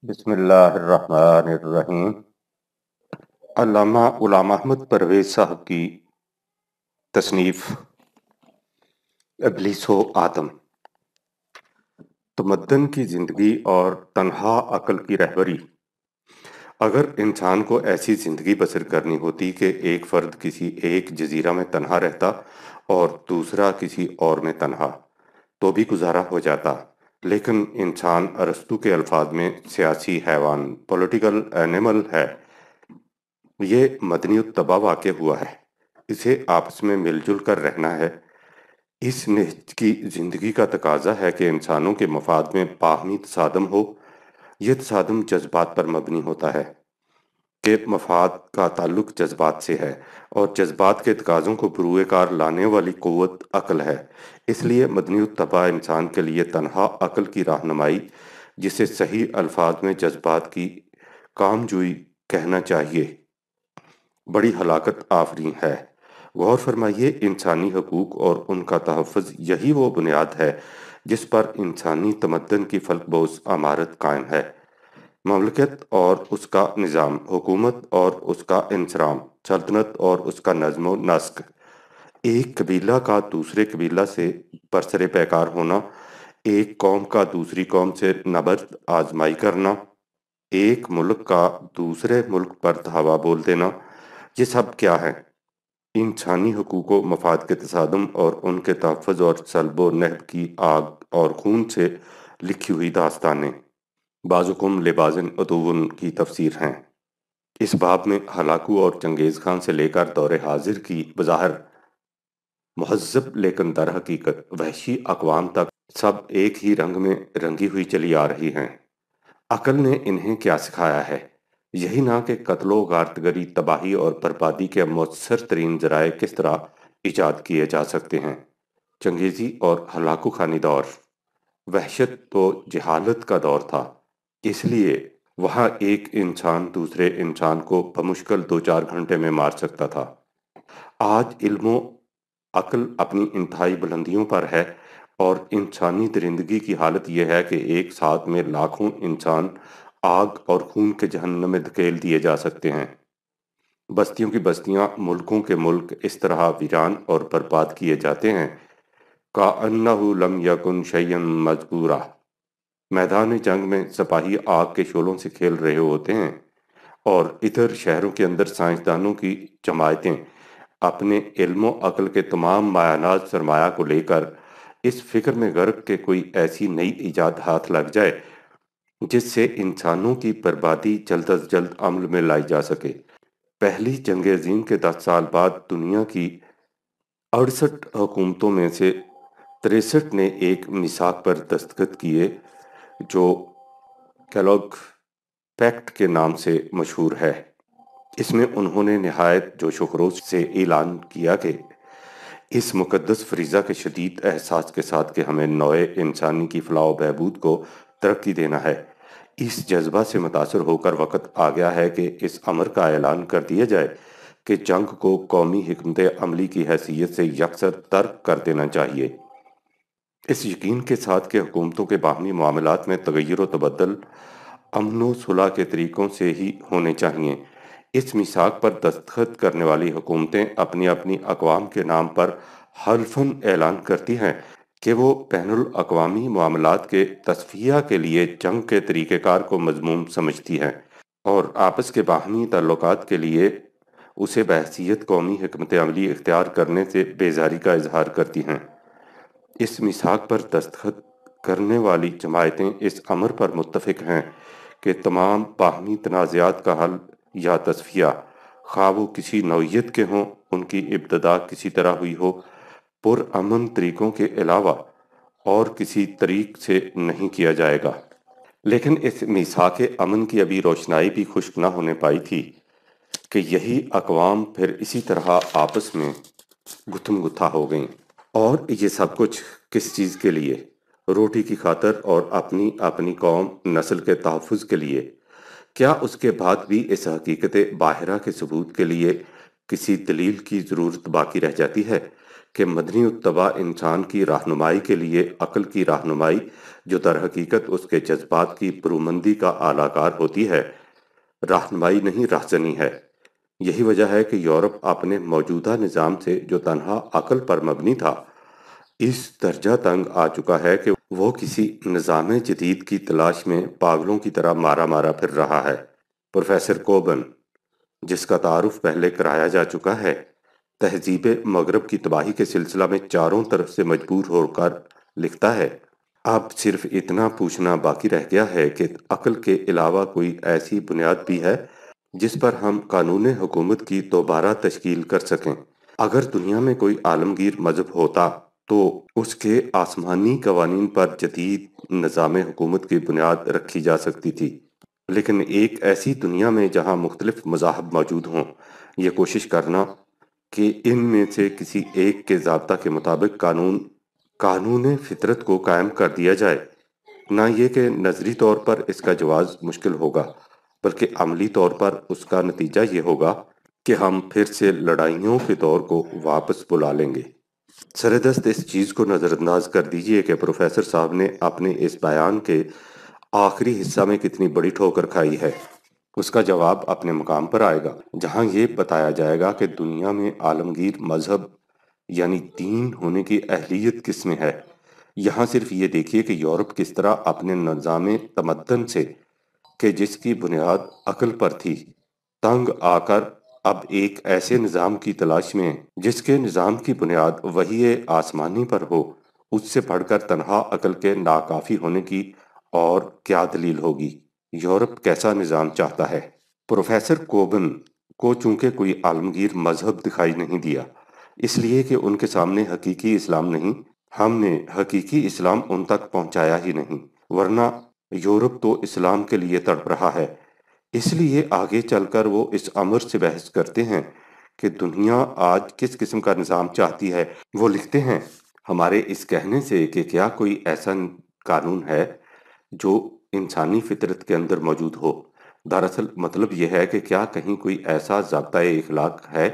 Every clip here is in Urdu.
بسم اللہ الرحمن الرحیم۔ علامہ غلام احمد پرویز صاحب کی تصنیف ابلیس و آدم، تمدن کی زندگی اور تنہا عقل کی رہبری۔ اگر انسان کو ایسی زندگی بسر کرنی ہوتی کہ ایک فرد کسی ایک جزیرہ میں تنہا رہتا اور دوسرا کسی اور میں تنہا، تو بھی گزارا ہو جاتا، لیکن انسان ارسطو کے الفاظ میں سیاسی حیوان، پولیٹیکل اینیمل ہے۔ یہ مدنی الطبع واقع ہوا ہے، اسے آپس میں مل جل کر رہنا ہے۔ اس نہج کی زندگی کا تقاضا ہے کہ انسانوں کے مفاد میں باہمی تصادم ہو۔ یہ تصادم جذبات پر مبنی ہوتا ہے کہ مفاد کا تعلق جذبات سے ہے، اور جذبات کے تقاضوں کو بروئے کار لانے والی قوت عقل ہے۔ اس لیے مدنی الطبع انسان کے لیے تنہا عقل کی رہنمائی، جسے صحیح الفاظ میں جذبات کی کامجوئی کہنا چاہیے، بڑی ہلاکت آفریں ہے۔ غور فرمائیے، انسانی حقوق اور ان کا تحفظ یہی وہ بنیاد ہے جس پر انسانی تمدن کی فلک بوس عمارت قائم ہے۔ مملکت اور اس کا نظام، حکومت اور اس کا انصرام، سلطنت اور اس کا نظم و نسق، ایک قبیلہ کا دوسرے قبیلہ سے برسر پیکار ہونا، ایک قوم کا دوسری قوم سے نبرد آزمائی کرنا، ایک ملک کا دوسرے ملک پر دھاوا بول دینا، یہ سب کیا ہے؟ انسانی حقوق و مفاد کے تصادم اور ان کے تحفظ اور سلب و نہب کی آگ اور خون سے لکھی ہوئی داستانیں، بعضکم لبعض عدو کی تفسیر ہیں۔ اس باب میں ہلاکو اور چنگیز خان سے لے کر دور حاضر کی بظاہر مہذب لیکن در حقیقت وحشی اقوام تک سب ایک ہی رنگ میں رنگی ہوئی چلی آ رہی ہیں۔ عقل نے انہیں کیا سکھایا ہے؟ یہی نہ کہ قتل و غارتگری، تباہی اور بربادی کے مؤثر ترین ذرائع کس طرح ایجاد کیے جا سکتے ہیں۔ چنگیزی اور ہلاکو خانی دور وحشت تو جہالت کا دور تھا، اس لیے وہاں ایک انسان دوسرے انسان کو بمشکل 2-4 گھنٹے میں مار سکتا تھا۔ آج علم و عقل اپنی انتہائی بلندیوں پر ہے، اور انسانی درندگی کی حالت یہ ہے کہ ایک ساتھ میں لاکھوں انسان آگ اور خون کے جہنم میں دھکیل دیے جا سکتے ہیں۔ بستیوں کی بستیاں، ملکوں کے ملک اس طرح ویران اور برباد کیے جاتے ہیں کَأَنَّهُ لَمْ يَكُنْ شَيْئًا مَذْكُورًا۔ میدان جنگ میں سپاہی آگ کے شعلوں سے کھیل رہے ہوتے ہیں، اور ادھر شہروں کے اندر سائنسدانوں کی جماعتیں اپنے علم و عقل کے تمام مایانات سرمایہ کو لے کر اس فکر میں غرق کہ کوئی ایسی نئی ایجاد ہاتھ لگ جائے جس سے انسانوں کی بربادی جلد از جلد عمل میں لائی جا سکے۔ پہلی جنگ عظیم کے 10 سال بعد دنیا کی 68 حکومتوں میں سے 63 نے ایک میثاق پر دستخط کیے جو کیلوگ پیکٹ کے نام سے مشہور ہے۔ اس میں انہوں نے نہایت جوش و خروش سے اعلان کیا کہ اس مقدس فریضہ کے شدید احساس کے ساتھ کہ ہمیں نوع انسانی کی فلاح و بہبود کو ترقی دینا ہے، اس جذبہ سے متاثر ہو کر وقت آ گیا ہے کہ اس امر کا اعلان کر دیا جائے کہ جنگ کو قومی حکمت عملی کی حیثیت سے یکسر ترک کر دینا چاہیے، اس یقین کے ساتھ کہ حکومتوں کے باہمی معاملات میں تغیر و تبدل امن و صلح کے طریقوں سے ہی ہونے چاہیے۔ اس میثاق پر دستخط کرنے والی حکومتیں اپنی اپنی اقوام کے نام پر حلفاً اعلان کرتی ہیں کہ وہ بین الاقوامی معاملات کے تصفیہ کے لیے جنگ کے طریقہ کار کو مذموم سمجھتی ہیں، اور آپس کے باہمی تعلقات کے لیے اسے بحیثیت قومی حکمت عملی اختیار کرنے سے بیزاری کا اظہار کرتی ہیں۔ اس میثاق پر دستخط کرنے والی جماعتیں اس امر پر متفق ہیں کہ تمام باہمی تنازعات کا حل یا تصفیہ، خواہ وہ کسی نوعیت کے ہوں، ان کی ابتدا کسی طرح ہوئی ہو، پرامن طریقوں کے علاوہ اور کسی طریق سے نہیں کیا جائے گا۔ لیکن اس میثاق امن کی ابھی روشنائی بھی خشک نہ ہونے پائی تھی کہ یہی اقوام پھر اسی طرح آپس میں گتھم گتھا ہو گئیں۔ اور یہ سب کچھ کس چیز کے لیے؟ روٹی کی خاطر اور اپنی اپنی قوم نسل کے تحفظ کے لیے۔ کیا اس کے بعد بھی اس حقیقت باہرہ کے ثبوت کے لیے کسی دلیل کی ضرورت باقی رہ جاتی ہے کہ مدنی اتباع انسان کی رہنمائی کے لیے عقل کی رہنمائی، جو در حقیقت اس کے جذبات کی برومندی کا اعلی کار ہوتی ہے، رہنمائی نہیں رہزنی ہے۔ یہی وجہ ہے کہ یورپ اپنے موجودہ نظام سے جو تنہا عقل پر مبنی تھا، اس درجہ تنگ آ چکا ہے کہ وہ کسی نظام جدید کی تلاش میں پاگلوں کی طرح مارا مارا پھر رہا ہے۔ پروفیسر کوبن، جس کا تعارف پہلے کرایا جا چکا ہے، تہذیب مغرب کی تباہی کے سلسلہ میں چاروں طرف سے مجبور ہو کر لکھتا ہے، اب صرف اتنا پوچھنا باقی رہ گیا ہے کہ عقل کے علاوہ کوئی ایسی بنیاد بھی ہے جس پر ہم قانون حکومت کی دوبارہ تشکیل کر سکیں۔ اگر دنیا میں کوئی عالمگیر مذہب ہوتا تو اس کے آسمانی قوانین پر جدید نظام حکومت کی بنیاد رکھی جا سکتی تھی، لیکن ایک ایسی دنیا میں جہاں مختلف مذاہب موجود ہوں، یہ کوشش کرنا کہ ان میں سے کسی ایک کے ضابطہ کے مطابق قانون فطرت کو قائم کر دیا جائے، نہ یہ کہ نظری طور پر اس کا جواز مشکل ہوگا، بلکہ عملی طور پر اس کا نتیجہ یہ ہوگا کہ ہم پھر سے لڑائیوں کے دور کو واپس بلا لیں گے۔ سردست اس چیز کو نظر انداز کر دیجئے کہ پروفیسر صاحب نے اپنے اس بیان کے آخری حصہ میں کتنی بڑی ٹھوکر کھائی ہے۔ اس کا جواب اپنے مقام پر آئے گا، جہاں یہ بتایا جائے گا کہ دنیا میں عالمگیر مذہب یعنی دین ہونے کی اہلیت کس میں ہے۔ یہاں صرف یہ دیکھیے کہ یورپ کس طرح اپنے نظام تمدن سے، کہ جس کی بنیاد عقل پر تھی، تنگ آ کر اب ایک ایسے نظام کی تلاش میں جس کے نظام کی بنیاد وحی آسمانی پر ہو، اس سے بڑھ کر تنہا عقل کے ناکافی ہونے کی اور کیا دلیل ہوگی۔ یورپ کیسا نظام چاہتا ہے؟ پروفیسر کوبن کو چونکہ کوئی عالمگیر مذہب دکھائی نہیں دیا، اس لیے کہ ان کے سامنے حقیقی اسلام نہیں، ہم نے حقیقی اسلام ان تک پہنچایا ہی نہیں، ورنہ یورپ تو اسلام کے لیے تڑپ رہا ہے۔ اس لیے آگے چل کر وہ اس امر سے بحث کرتے ہیں کہ دنیا آج کس قسم کا نظام چاہتی ہے۔ وہ لکھتے ہیں، ہمارے اس کہنے سے کہ کیا کوئی ایسا قانون ہے جو انسانی فطرت کے اندر موجود ہو، دراصل مطلب یہ ہے کہ کیا کہیں کوئی ایسا ضابطۂ اخلاق ہے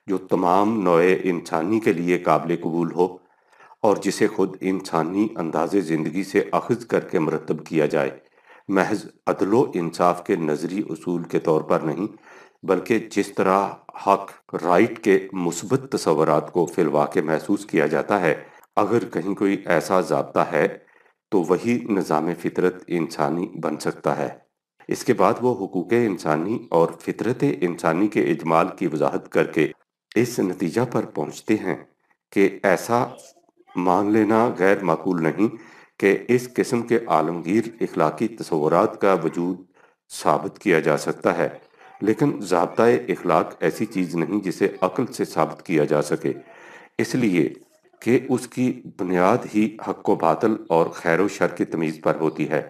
جو تمام نوع انسانی کے لیے قابل قبول ہو اور جسے خود انسانی انداز زندگی سے اخذ کر کے مرتب کیا جائے، محض عدل و انصاف کے نظری اصول کے طور پر نہیں، بلکہ جس طرح حق، رائٹ کے مثبت تصورات کو فی الواقع محسوس کیا جاتا ہے۔ اگر کہیں کوئی ایسا ضابطہ ہے تو وہی نظام فطرت انسانی بن سکتا ہے۔ اس کے بعد وہ حقوق انسانی اور فطرت انسانی کے اجمال کی وضاحت کر کے اس نتیجہ پر پہنچتے ہیں کہ ایسا مان لینا غیر معقول نہیں کہ اس قسم کے عالمگیر اخلاقی تصورات کا وجود ثابت کیا جا سکتا ہے، لیکن ضابطۂ اخلاق ایسی چیز نہیں جسے عقل سے ثابت کیا جا سکے، اس لیے کہ اس کی بنیاد ہی حق و باطل اور خیر و شر کی تمیز پر ہوتی ہے،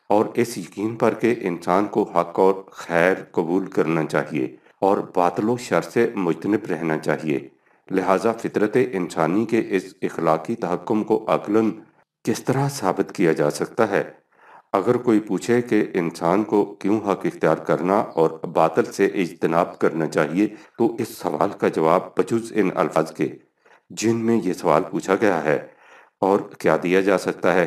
اور اس یقین پر کہ انسان کو حق اور خیر قبول کرنا چاہیے اور باطل و شر سے مجتنب رہنا چاہیے۔ لہٰذا فطرت انسانی کے اس اخلاقی تحکم کو عقلاً کس طرح ثابت کیا جا سکتا ہے؟ اگر کوئی پوچھے کہ انسان کو کیوں حق اختیار کرنا اور باطل سے اجتناب کرنا چاہیے، تو اس سوال کا جواب بجز ان الفاظ کے جن میں یہ سوال پوچھا گیا ہے اور کیا دیا جا سکتا ہے،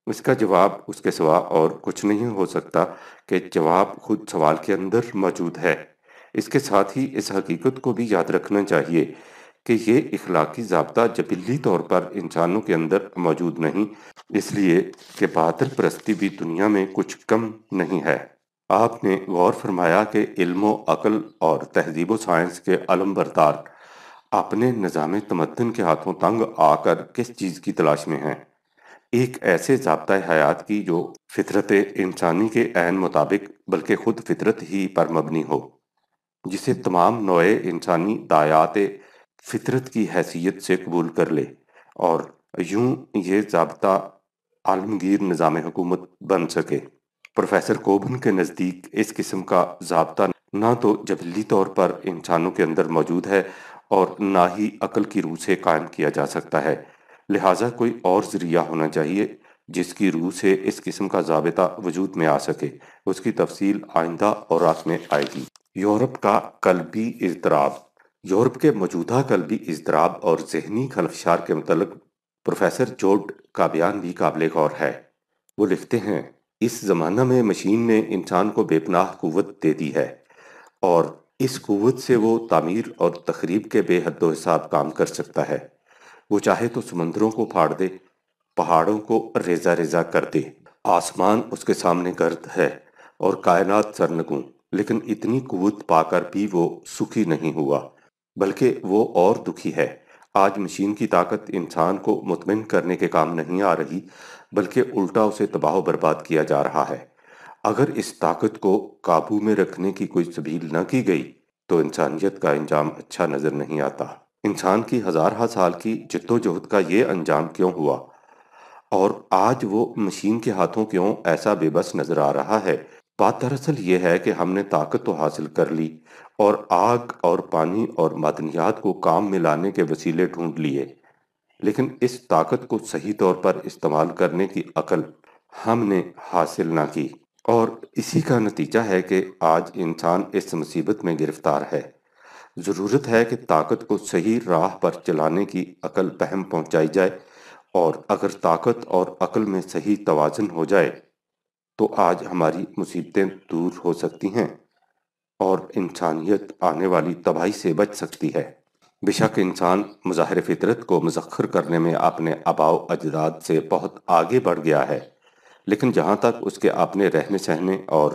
اس کا جواب اس کے سوا اور کچھ نہیں ہو سکتا کہ جواب خود سوال کے اندر موجود ہے۔ اس کے ساتھ ہی اس حقیقت کو بھی یاد رکھنا چاہیے کہ یہ اخلاقی ضابطہ جبلی طور پر انسانوں کے اندر موجود نہیں، اس لیے کہ باطل پرستی بھی دنیا میں کچھ کم نہیں ہے۔ آپ نے غور فرمایا کہ علم و عقل اور تہذیب و سائنس کے علم بردار اپنے نظام تمدن کے ہاتھوں تنگ آ کر کس چیز کی تلاش میں ہیں؟ ایک ایسے ضابطۂ حیات کی جو فطرت انسانی کے عین مطابق بلکہ خود فطرت ہی پر مبنی ہو، جسے تمام نوع انسانی دایات فطرت کی حیثیت سے قبول کر لے، اور یوں یہ ضابطہ عالمگیر نظام حکومت بن سکے۔ پروفیسر کوبن کے نزدیک اس قسم کا ضابطہ نہ تو جبلی طور پر انسانوں کے اندر موجود ہے اور نہ ہی عقل کی روح سے قائم کیا جا سکتا ہے، لہٰذا کوئی اور ذریعہ ہونا چاہیے جس کی روح سے اس قسم کا ضابطہ وجود میں آ سکے۔ اس کی تفصیل آئندہ اوراق میں آئے گی۔ یورپ کا قلبی اضطراب یورپ کے موجودہ قلبی اضطراب اور ذہنی خلفشار کے متعلق پروفیسر جوڈ کا بیان بھی قابل غور ہے۔ وہ لکھتے ہیں، اس زمانہ میں مشین نے انسان کو بے پناہ قوت دے دی ہے، اور اس قوت سے وہ تعمیر اور تخریب کے بے حد و حساب کام کر سکتا ہے۔ وہ چاہے تو سمندروں کو پھاڑ دے، پہاڑوں کو ریزہ ریزہ کر دے، آسمان اس کے سامنے گرد ہے اور کائنات سرنگوں، لیکن اتنی قوت پا کر بھی وہ سکھی نہیں ہوا، بلکہ وہ اور دکھی ہے۔ آج مشین کی طاقت انسان کو مطمئن کرنے کے کام نہیں آ رہی، بلکہ الٹا اسے تباہ و برباد کیا جا رہا ہے۔ اگر اس طاقت کو قابو میں رکھنے کی کوئی سبیل نہ کی گئی تو انسانیت کا انجام اچھا نظر نہیں آتا۔ انسان کی ہزارہ سال کی جد و جہد کا یہ انجام کیوں ہوا، اور آج وہ مشین کے ہاتھوں کیوں ایسا بے بس نظر آ رہا ہے؟ بات دراصل یہ ہے کہ ہم نے طاقت تو حاصل کر لی، اور آگ اور پانی اور معدنیات کو کام میں لانے کے وسیلے ڈھونڈ لیے، لیکن اس طاقت کو صحیح طور پر استعمال کرنے کی عقل ہم نے حاصل نہ کی، اور اسی کا نتیجہ ہے کہ آج انسان اس مصیبت میں گرفتار ہے۔ ضرورت ہے کہ طاقت کو صحیح راہ پر چلانے کی عقل فہم پہنچائی جائے، اور اگر طاقت اور عقل میں صحیح توازن ہو جائے تو آج ہماری مصیبتیں دور ہو سکتی ہیں اور انسانیت آنے والی تباہی سے بچ سکتی ہے۔ بے شک انسان مظاہر فطرت کو مزخر کرنے میں اپنے آباء و اجداد سے بہت آگے بڑھ گیا ہے، لیکن جہاں تک اس کے اپنے رہنے سہنے اور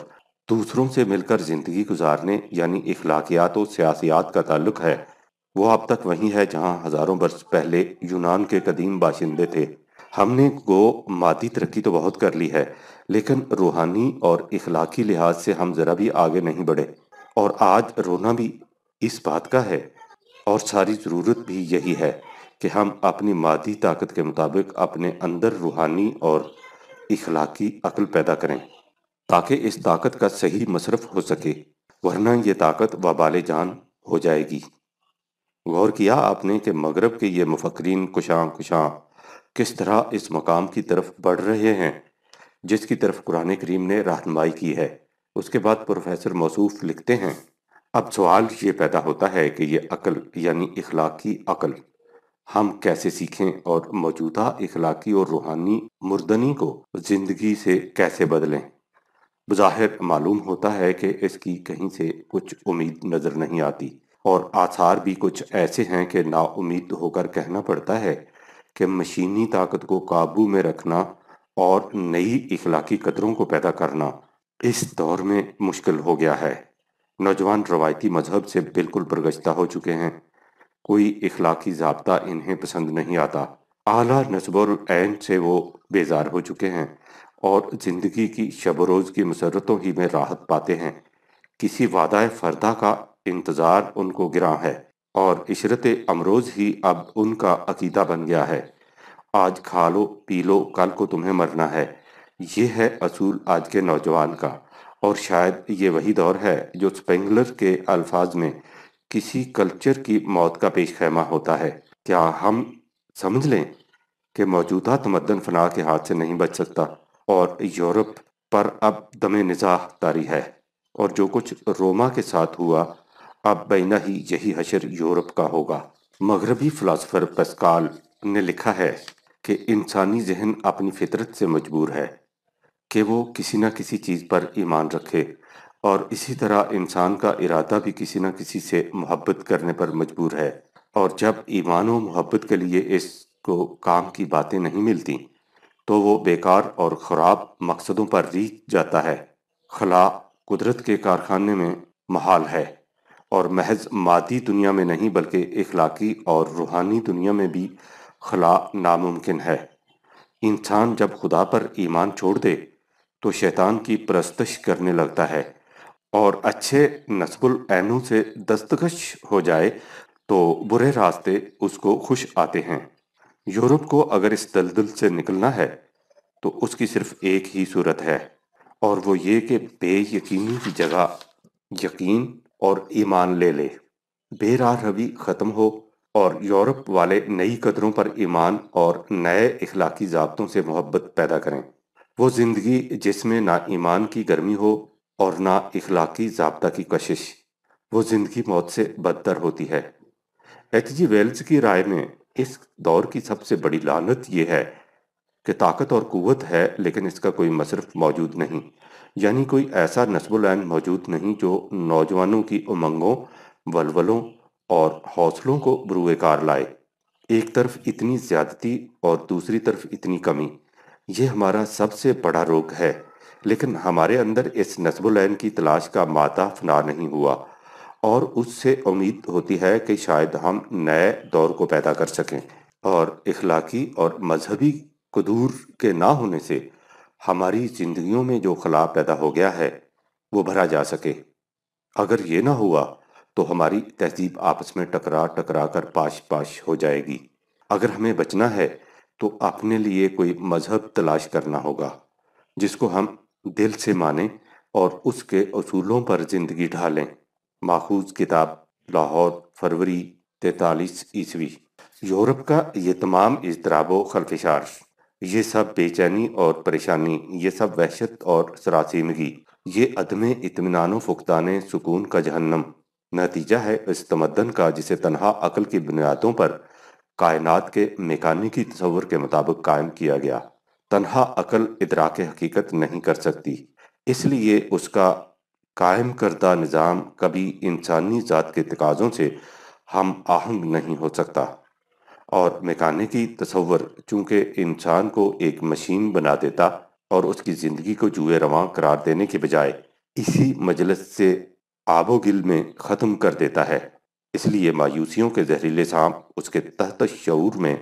دوسروں سے مل کر زندگی گزارنے یعنی اخلاقیات و سیاسیات کا تعلق ہے، وہ اب تک وہیں ہے جہاں ہزاروں برس پہلے یونان کے قدیم باشندے تھے۔ ہم نے مادی ترقی تو بہت کر لی ہے، لیکن روحانی اور اخلاقی لحاظ سے ہم ذرا بھی آگے نہیں بڑھے، اور آج رونا بھی اس بات کا ہے، اور ساری ضرورت بھی یہی ہے کہ ہم اپنی مادی طاقت کے مطابق اپنے اندر روحانی اور اخلاقی عقل پیدا کریں تاکہ اس طاقت کا صحیح مصرف ہو سکے، ورنہ یہ طاقت وبال جان ہو جائے گی۔ غور کیا آپ نے کہ مغرب کے یہ مفکرین کشاں کشاں کس طرح اس مقام کی طرف بڑھ رہے ہیں جس کی طرف قرآن کریم نے رہنمائی کی ہے؟ اس کے بعد پروفیسر موصوف لکھتے ہیں، اب سوال یہ پیدا ہوتا ہے کہ یہ عقل یعنی اخلاقی عقل ہم کیسے سیکھیں اور موجودہ اخلاقی اور روحانی مردنی کو زندگی سے کیسے بدلیں؟ بظاہر معلوم ہوتا ہے کہ اس کی کہیں سے کچھ امید نظر نہیں آتی، اور آثار بھی کچھ ایسے ہیں کہ نا امید ہو کر کہنا پڑتا ہے کہ مشینی طاقت کو قابو میں رکھنا اور نئی اخلاقی قدروں کو پیدا کرنا اس دور میں مشکل ہو گیا ہے۔ نوجوان روایتی مذہب سے بالکل برگشتہ ہو چکے ہیں، کوئی اخلاقی ضابطہ انہیں پسند نہیں آتا، اعلیٰ نصب العین سے وہ بیزار ہو چکے ہیں اور زندگی کی شب و روز کی مسرتوں ہی میں راحت پاتے ہیں۔ کسی وعدہ فردہ کا انتظار ان کو گراں ہے، اور عشرت امروز ہی اب ان کا عقیدہ بن گیا ہے۔ آج کھا لو پی لو کل کو تمہیں مرنا ہے، یہ ہے اصول آج کے نوجوان کا، اور شاید یہ وہی دور ہے جو سپینگلر کے الفاظ میں کسی کلچر کی موت کا پیش خیمہ ہوتا ہے۔ کیا ہم سمجھ لیں کہ موجودہ تمدن فنا کے ہاتھ سے نہیں بچ سکتا، اور یورپ پر اب دم نزاع طاری ہے، اور جو کچھ روما کے ساتھ ہوا اب بینا ہی یہی حشر یورپ کا ہوگا۔ مغربی فلاسفر پاسکال نے لکھا ہے کہ انسانی ذہن اپنی فطرت سے مجبور ہے کہ وہ کسی نہ کسی چیز پر ایمان رکھے، اور اسی طرح انسان کا ارادہ بھی کسی نہ کسی سے محبت کرنے پر مجبور ہے، اور جب ایمان و محبت کے لیے اس کو کام کی باتیں نہیں ملتی تو وہ بیکار اور خراب مقصدوں پر ریچھ جاتا ہے۔ خلا قدرت کے کارخانے میں محال ہے، اور محض مادی دنیا میں نہیں بلکہ اخلاقی اور روحانی دنیا میں بھی خلا ناممکن ہے۔ انسان جب خدا پر ایمان چھوڑ دے تو شیطان کی پرستش کرنے لگتا ہے، اور اچھے نصب العینوں سے دستکش ہو جائے تو برے راستے اس کو خوش آتے ہیں۔ یورپ کو اگر اس دلدل سے نکلنا ہے تو اس کی صرف ایک ہی صورت ہے، اور وہ یہ کہ بے یقینی کی جگہ یقین اور ایمان لے لے، بے راہ روی ختم ہو، اور یورپ والے نئی قدروں پر ایمان اور نئے اخلاقی ضابطوں سے محبت پیدا کریں۔ وہ زندگی جس میں نہ ایمان کی گرمی ہو اور نہ اخلاقی ضابطہ کی کشش، وہ زندگی موت سے بدتر ہوتی ہے۔ ایچ جی ویلز کی رائے میں اس دور کی سب سے بڑی لعنت یہ ہے کہ طاقت اور قوت ہے لیکن اس کا کوئی مصرف موجود نہیں، یعنی کوئی ایسا نصب العین موجود نہیں جو نوجوانوں کی امنگوں، ولولوں اور حوصلوں کو بروئے کار لائے۔ ایک طرف اتنی زیادتی اور دوسری طرف اتنی کمی، یہ ہمارا سب سے بڑا روگ ہے، لیکن ہمارے اندر اس نصب العین کی تلاش کا مادہ فنا نہیں ہوا، اور اس سے امید ہوتی ہے کہ شاید ہم نئے دور کو پیدا کر سکیں اور اخلاقی اور مذہبی قدور کے نہ ہونے سے ہماری زندگیوں میں جو خلا پیدا ہو گیا ہے وہ بھرا جا سکے۔ اگر یہ نہ ہوا تو ہماری تہذیب آپس میں ٹکرا ٹکرا کر پاش پاش ہو جائے گی۔ اگر ہمیں بچنا ہے تو اپنے لیے کوئی مذہب تلاش کرنا ہوگا جس کو ہم دل سے مانیں اور اس کے اصولوں پر زندگی ڈھالیں۔ ماخوذ کتاب، لاہور، فروری 43 عیسوی۔ یورپ کا یہ تمام اضطراب و خلفشار، یہ سب بے چینی اور پریشانی، یہ سب وحشت اور سراسیمگی، یہ عدم اطمینان و فقدان سکون کا جہنم نتیجہ ہے اس تمدن کا جسے تنہا عقل کی بنیادوں پر کائنات کے میکانیکی تصور کے مطابق قائم کیا گیا۔ تنہا عقل ادراک حقیقت نہیں کر سکتی، اس لیے اس کا قائم کردہ نظام کبھی انسانی ذات کے تقاضوں سے ہم آہنگ نہیں ہو سکتا، اور میکانیکی تصور چونکہ انسان کو ایک مشین بنا دیتا اور اس کی زندگی کو جوئے رواں قرار دینے کے بجائے اسی مجلس سے آب و گل میں ختم کر دیتا ہے، اس لیے مایوسیوں کے زہریلے سانپ اس کے تحت شعور میں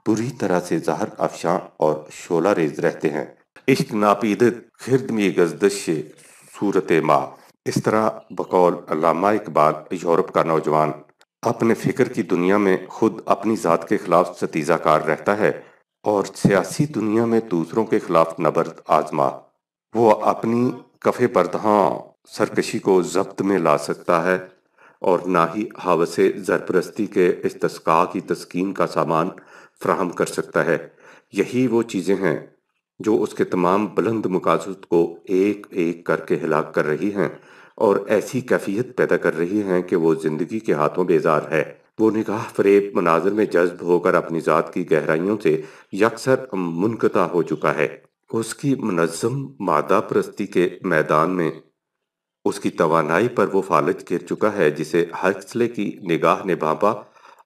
بری طرح سے زہر افشاں اور شعلہ ریز رہتے ہیں۔ عشق ناپیدت خرد میں گزدش صورت ما، اس طرح بقول علامہ اقبال یورپ کا نوجوان اپنے فکر کی دنیا میں خود اپنی ذات کے خلاف ستیزہ کار رہتا ہے اور سیاسی دنیا میں دوسروں کے خلاف نبرد آزما۔ وہ اپنی کف بردہاں سرکشی کو ضبط میں لا سکتا ہے اور نہ ہی ہوس زرپرستی کے استسقاء کی تسکین کا سامان فراہم کر سکتا ہے۔ یہی وہ چیزیں ہیں جو اس کے تمام بلند مقاصد کو ایک ایک کر کے ہلاک کر رہی ہیں اور ایسی کیفیت پیدا کر رہی ہیں کہ وہ زندگی کے ہاتھوں بیزار ہے۔ وہ نگاہ فریب مناظر میں جذب ہو کر اپنی ذات کی گہرائیوں سے یکسر منقطع ہو چکا ہے۔ اس کی منظم مادہ پرستی کے میدان میں اس کی توانائی پر وہ فالج گر چکا ہے جسے ہکسلے کی نگاہ نے بھانپا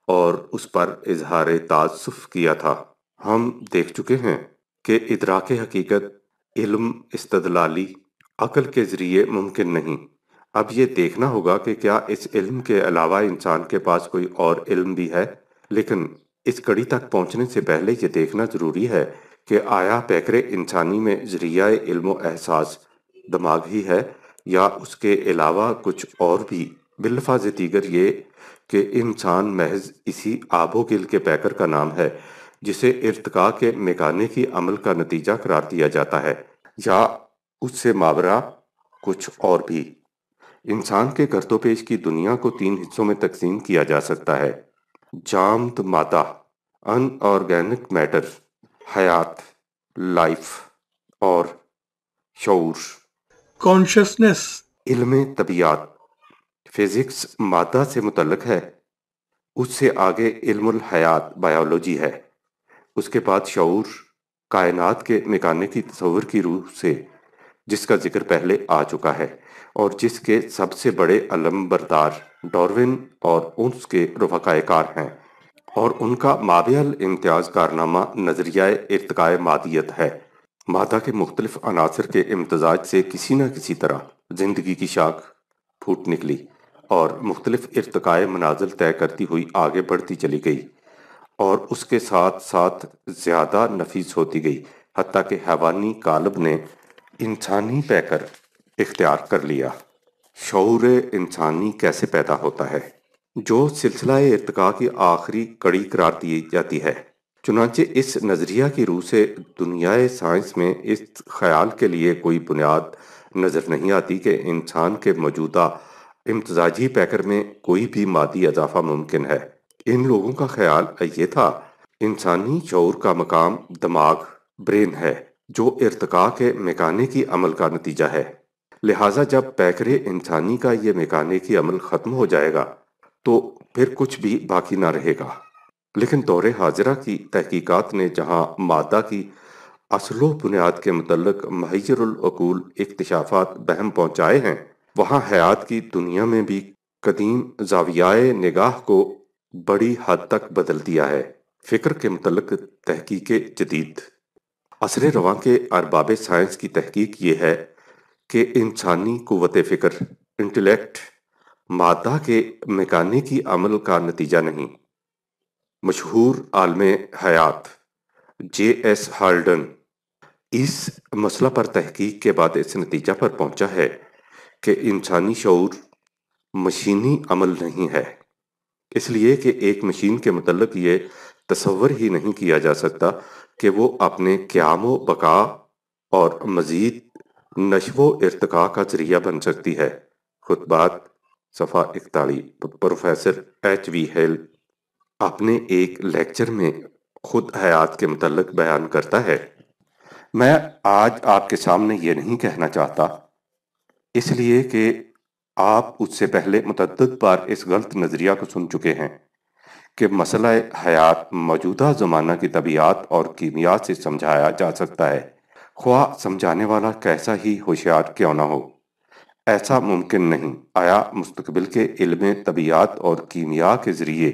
اور اس پر اظہار تعسف کیا تھا۔ ہم دیکھ چکے ہیں کہ ادراک حقیقت، علم استدلالی عقل کے ذریعے ممکن نہیں۔ اب یہ دیکھنا ہوگا کہ کیا اس علم کے علاوہ انسان کے پاس کوئی اور علم بھی ہے، لیکن اس کڑی تک پہنچنے سے پہلے یہ دیکھنا ضروری ہے کہ آیا پیکر انسانی میں ذریعہ علم و احساس دماغ ہی ہے یا اس کے علاوہ کچھ اور بھی۔ بالفاظ دیگر یہ کہ انسان محض اسی آب و گل کے پیکر کا نام ہے جسے ارتقاء کے میکانیکی عمل کا نتیجہ قرار دیا جاتا ہے، یا اس سے ماورا کچھ اور بھی۔ انسان کے گرد و پیش کی دنیا کو 3 حصوں میں تقسیم کیا جا سکتا ہے: جامد مادہ، ان آرگینک میٹر، حیات، لائف، اور شعور، کانشسنس۔ علم طبیعت، فزکس مادہ سے متعلق ہے، اس سے آگے علم الحیات، بائیولوجی ہے، اس کے بعد شعور، کائنات کے میکانیکی تصور کی روح سے، جس کا ذکر پہلے آ چکا ہے اور جس کے سب سے بڑے علم بردار ڈارون اور اس کے رفقائے کار ہیں، اور ان کا مابع الامتیاز کارنامہ نظریہ ارتقاء مادیت ہے۔ مادہ کے مختلف عناصر کے امتزاج سے کسی نہ کسی طرح زندگی کی شاخ پھوٹ نکلی اور مختلف ارتقاء منازل طے کرتی ہوئی آگے بڑھتی چلی گئی، اور اس کے ساتھ ساتھ زیادہ نفیس ہوتی گئی، حتیٰ کہ حیوانی قالب نے انسانی پیکر اختیار کر لیا۔ شعور انسانی کیسے پیدا ہوتا ہے، جو سلسلہ ارتقاء کی آخری کڑی قرار دی جاتی ہے؟ چنانچہ اس نظریہ کی روح سے دنیائے سائنس میں اس خیال کے لیے کوئی بنیاد نظر نہیں آتی کہ انسان کے موجودہ امتزاجی پیکر میں کوئی بھی مادی اضافہ ممکن ہے۔ ان لوگوں کا خیال یہ تھا انسانی شعور کا مقام دماغ، برین ہے، جو ارتقاء کے میکانیکی عمل کا نتیجہ ہے۔ لہٰذا جب پیکر انسانی کا یہ میکانیکی عمل ختم ہو جائے گا تو پھر کچھ بھی باقی نہ رہے گا۔ لیکن دور حاضرہ کی تحقیقات نے جہاں مادہ کی اصل و بنیاد کے متعلق محیر العقول اکتشافات بہم پہنچائے ہیں، وہاں حیات کی دنیا میں بھی قدیم زاویۂ نگاہ کو بڑی حد تک بدل دیا ہے۔ فکر کے متعلق تحقیق جدید۔ عصر رواں کے ارباب سائنس کی تحقیق یہ ہے کہ انسانی قوت فکر، انٹلیکٹ، مادہ کے میکانیکی عمل کا نتیجہ نہیں۔ مشہور عالم حیات جے ایس ہالڈن اس مسئلہ پر تحقیق کے بعد اس نتیجہ پر پہنچا ہے کہ انسانی شعور مشینی عمل نہیں ہے، اس لیے کہ ایک مشین کے متعلق یہ تصور ہی نہیں کیا جا سکتا کہ وہ اپنے قیام و بقا اور مزید نشو و ارتقاء کا ذریعہ بن سکتی ہے۔ خطبات صفحہ 41۔ پروفیسر ایچ وی ہیل اپنے ایک لیکچر میں خود حیات کے متعلق بیان کرتا ہے، میں آج آپ کے سامنے یہ نہیں کہنا چاہتا، اس لیے کہ آپ اس سے پہلے متعدد بار اس غلط نظریہ کو سن چکے ہیں کہ مسئلہ حیات موجودہ زمانہ کی طبیعت اور کیمیا سے سمجھایا جا سکتا ہے، خواہ سمجھانے والا کیسا ہی ہوشیار کیوں نہ ہو۔ ایسا ممکن نہیں۔ آیا مستقبل کے علم طبیعت اور کیمیا کے ذریعے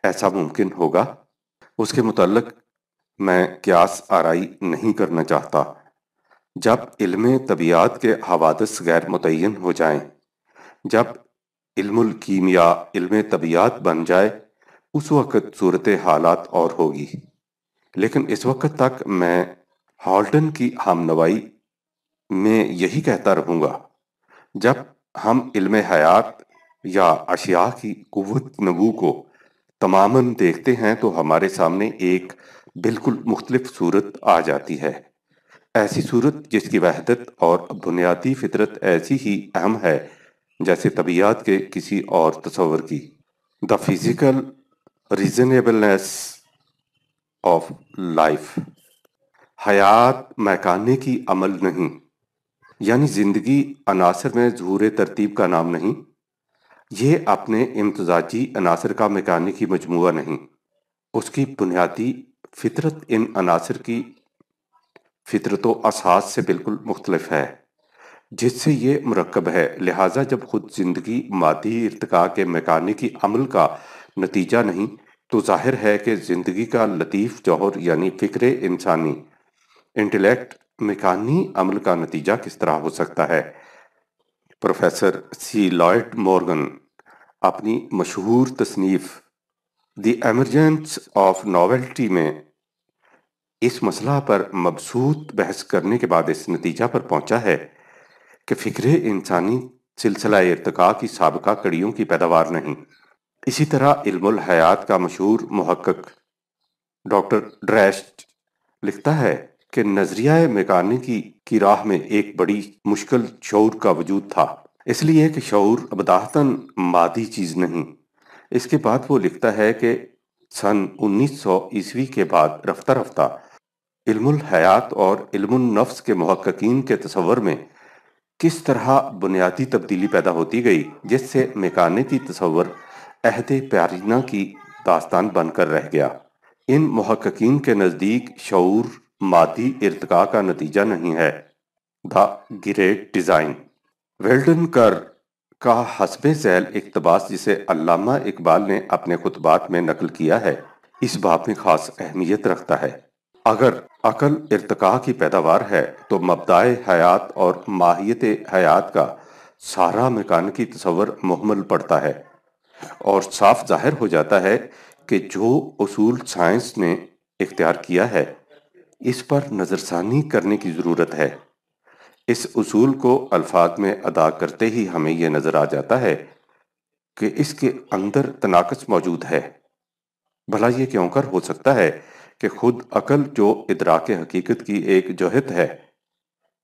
ایسا ممکن ہوگا؟ اس کے متعلق میں قیاس آرائی نہیں کرنا چاہتا۔ جب علم طبیعت کے حوادث غیر متعین ہو جائیں، جب علم الکیمیا علم طبیعت بن جائے، اس وقت صورت حالات اور ہوگی۔ لیکن اس وقت تک میں ہالڈن کی ہمنوائی میں یہی کہتا رہوں گا، جب ہم علم حیات یا اشیاء کی قوت نمو کو تماماً دیکھتے ہیں تو ہمارے سامنے ایک بالکل مختلف صورت آ جاتی ہے، ایسی صورت جس کی وحدت اور بنیادی فطرت ایسی ہی اہم ہے جیسے طبیعت کے کسی اور تصور کی۔ The physical reasonableness of life. حیات میکانیکی عمل نہیں، یعنی زندگی عناصر میں ظہور ترتیب کا نام نہیں، یہ اپنے امتزاجی عناصر کا میکانیکی مجموعہ نہیں، اس کی بنیادی فطرت ان عناصر کی فطرت و اساس سے بالکل مختلف ہے جس سے یہ مرکب ہے۔ لہٰذا جب خود زندگی مادی ارتقاء کے میکانیکی عمل کا نتیجہ نہیں تو ظاہر ہے کہ زندگی کا لطیف جوہر یعنی فکر انسانی، انٹلیکٹ، میکانی عمل کا نتیجہ کس طرح ہو سکتا ہے؟ پروفیسر سی لائٹ مورگن اپنی مشہور تصنیف دی ایمرجنس آف ناولٹی میں اس مسئلہ پر مبسوط بحث کرنے کے بعد اس نتیجہ پر پہنچا ہے کہ فکر انسانی سلسلہ ارتقاء کی سابقہ کڑیوں کی پیداوار نہیں۔ اسی طرح علم الحیات کا مشہور محقق ڈاکٹر ڈریسٹ لکھتا ہے کہ نظریہ میکانیکی کی راہ میں ایک بڑی مشکل شعور کا وجود تھا، اس لیے کہ شعور بداہتاً مادی چیز نہیں۔ اس کے بعد وہ لکھتا ہے کہ سن 1900 کے بعد رفتہ رفتہ علم الحیات اور علم النفس کے محققین کے تصور میں کس طرح بنیادی تبدیلی پیدا ہوتی گئی جس سے میکانیکی تصور عہد پیرینہ کی داستان بن کر رہ گیا۔ ان محققین کے نزدیک شعور مادی ارتقاء کا نتیجہ نہیں ہے۔ The great design. ویلڈن کر کا حسب ذیل اقتباس جسے علامہ اقبال نے اپنے خطبات میں نقل کیا ہے، اس باب میں خاص اہمیت رکھتا ہے۔ اگر عقل ارتقاء کی پیداوار ہے تو مبدأ حیات اور ماہیت حیات کا سارا میکانیکی تصور مہمل پڑتا ہے اور صاف ظاہر ہو جاتا ہے کہ جو اصول سائنس نے اختیار کیا ہے اس پر نظر ثانی کرنے کی ضرورت ہے۔ اس اصول کو الفاظ میں ادا کرتے ہی ہمیں یہ نظر آ جاتا ہے کہ اس کے اندر تناقض موجود ہے۔ بھلا یہ کیوں کر ہو سکتا ہے کہ خود عقل جو ادراک حقیقت کی ایک جہت ہے،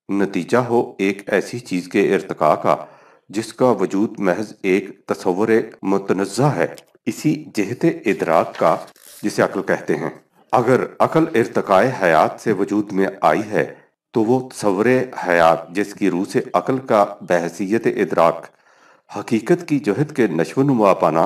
نتیجہ ہو ایک ایسی چیز کے ارتقاء کا جس کا وجود محض ایک تصور متنزہ ہے، اسی جہت ادراک کا جسے عقل کہتے ہیں۔ اگر عقل ارتقاء حیات سے وجود میں آئی ہے تو وہ تصور حیات جس کی روح سے عقل کا بحیثیت ادراک حقیقت کی جہت کے نشو و نما پانا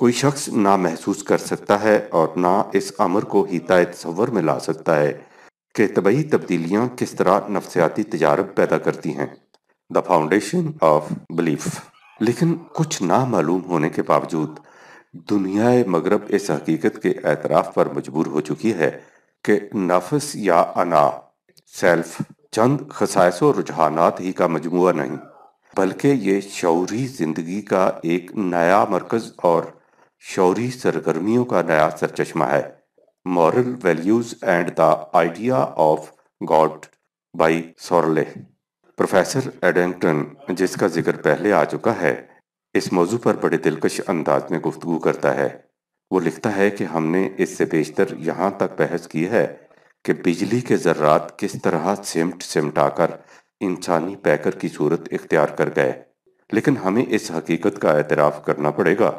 کوئی شخص نہ محسوس کر سکتا ہے اور نہ اس امر کو حیطۂ تصور میں لا سکتا ہے کہ طبعی تبدیلیاں کس طرح نفسیاتی تجارب پیدا کرتی ہیں۔ The foundation of belief. لیکن کچھ نامعلوم ہونے کے باوجود دنیائے مغرب اس حقیقت کے اعتراف پر مجبور ہو چکی ہے کہ نفس یا انا، سیلف، چند خصائص و رجحانات ہی کا مجموعہ نہیں، بلکہ یہ شعوری زندگی کا ایک نیا مرکز اور شعوری سرگرمیوں کا نیا سرچشمہ ہے۔ Moral values and the idea of God by Sorley. Professor Eddington, جس کا ذکر پہلے آ چکا ہے، اس موضوع پر بڑے دلکش انداز میں گفتگو کرتا ہے۔ وہ لکھتا ہے کہ ہم نے اس سے بیشتر یہاں تک بحث کی ہے کہ بجلی کے ذرات کس طرح سمٹا کر انسانی پیکر کی صورت اختیار کر گئے، لیکن ہمیں اس حقیقت کا اعتراف کرنا پڑے گا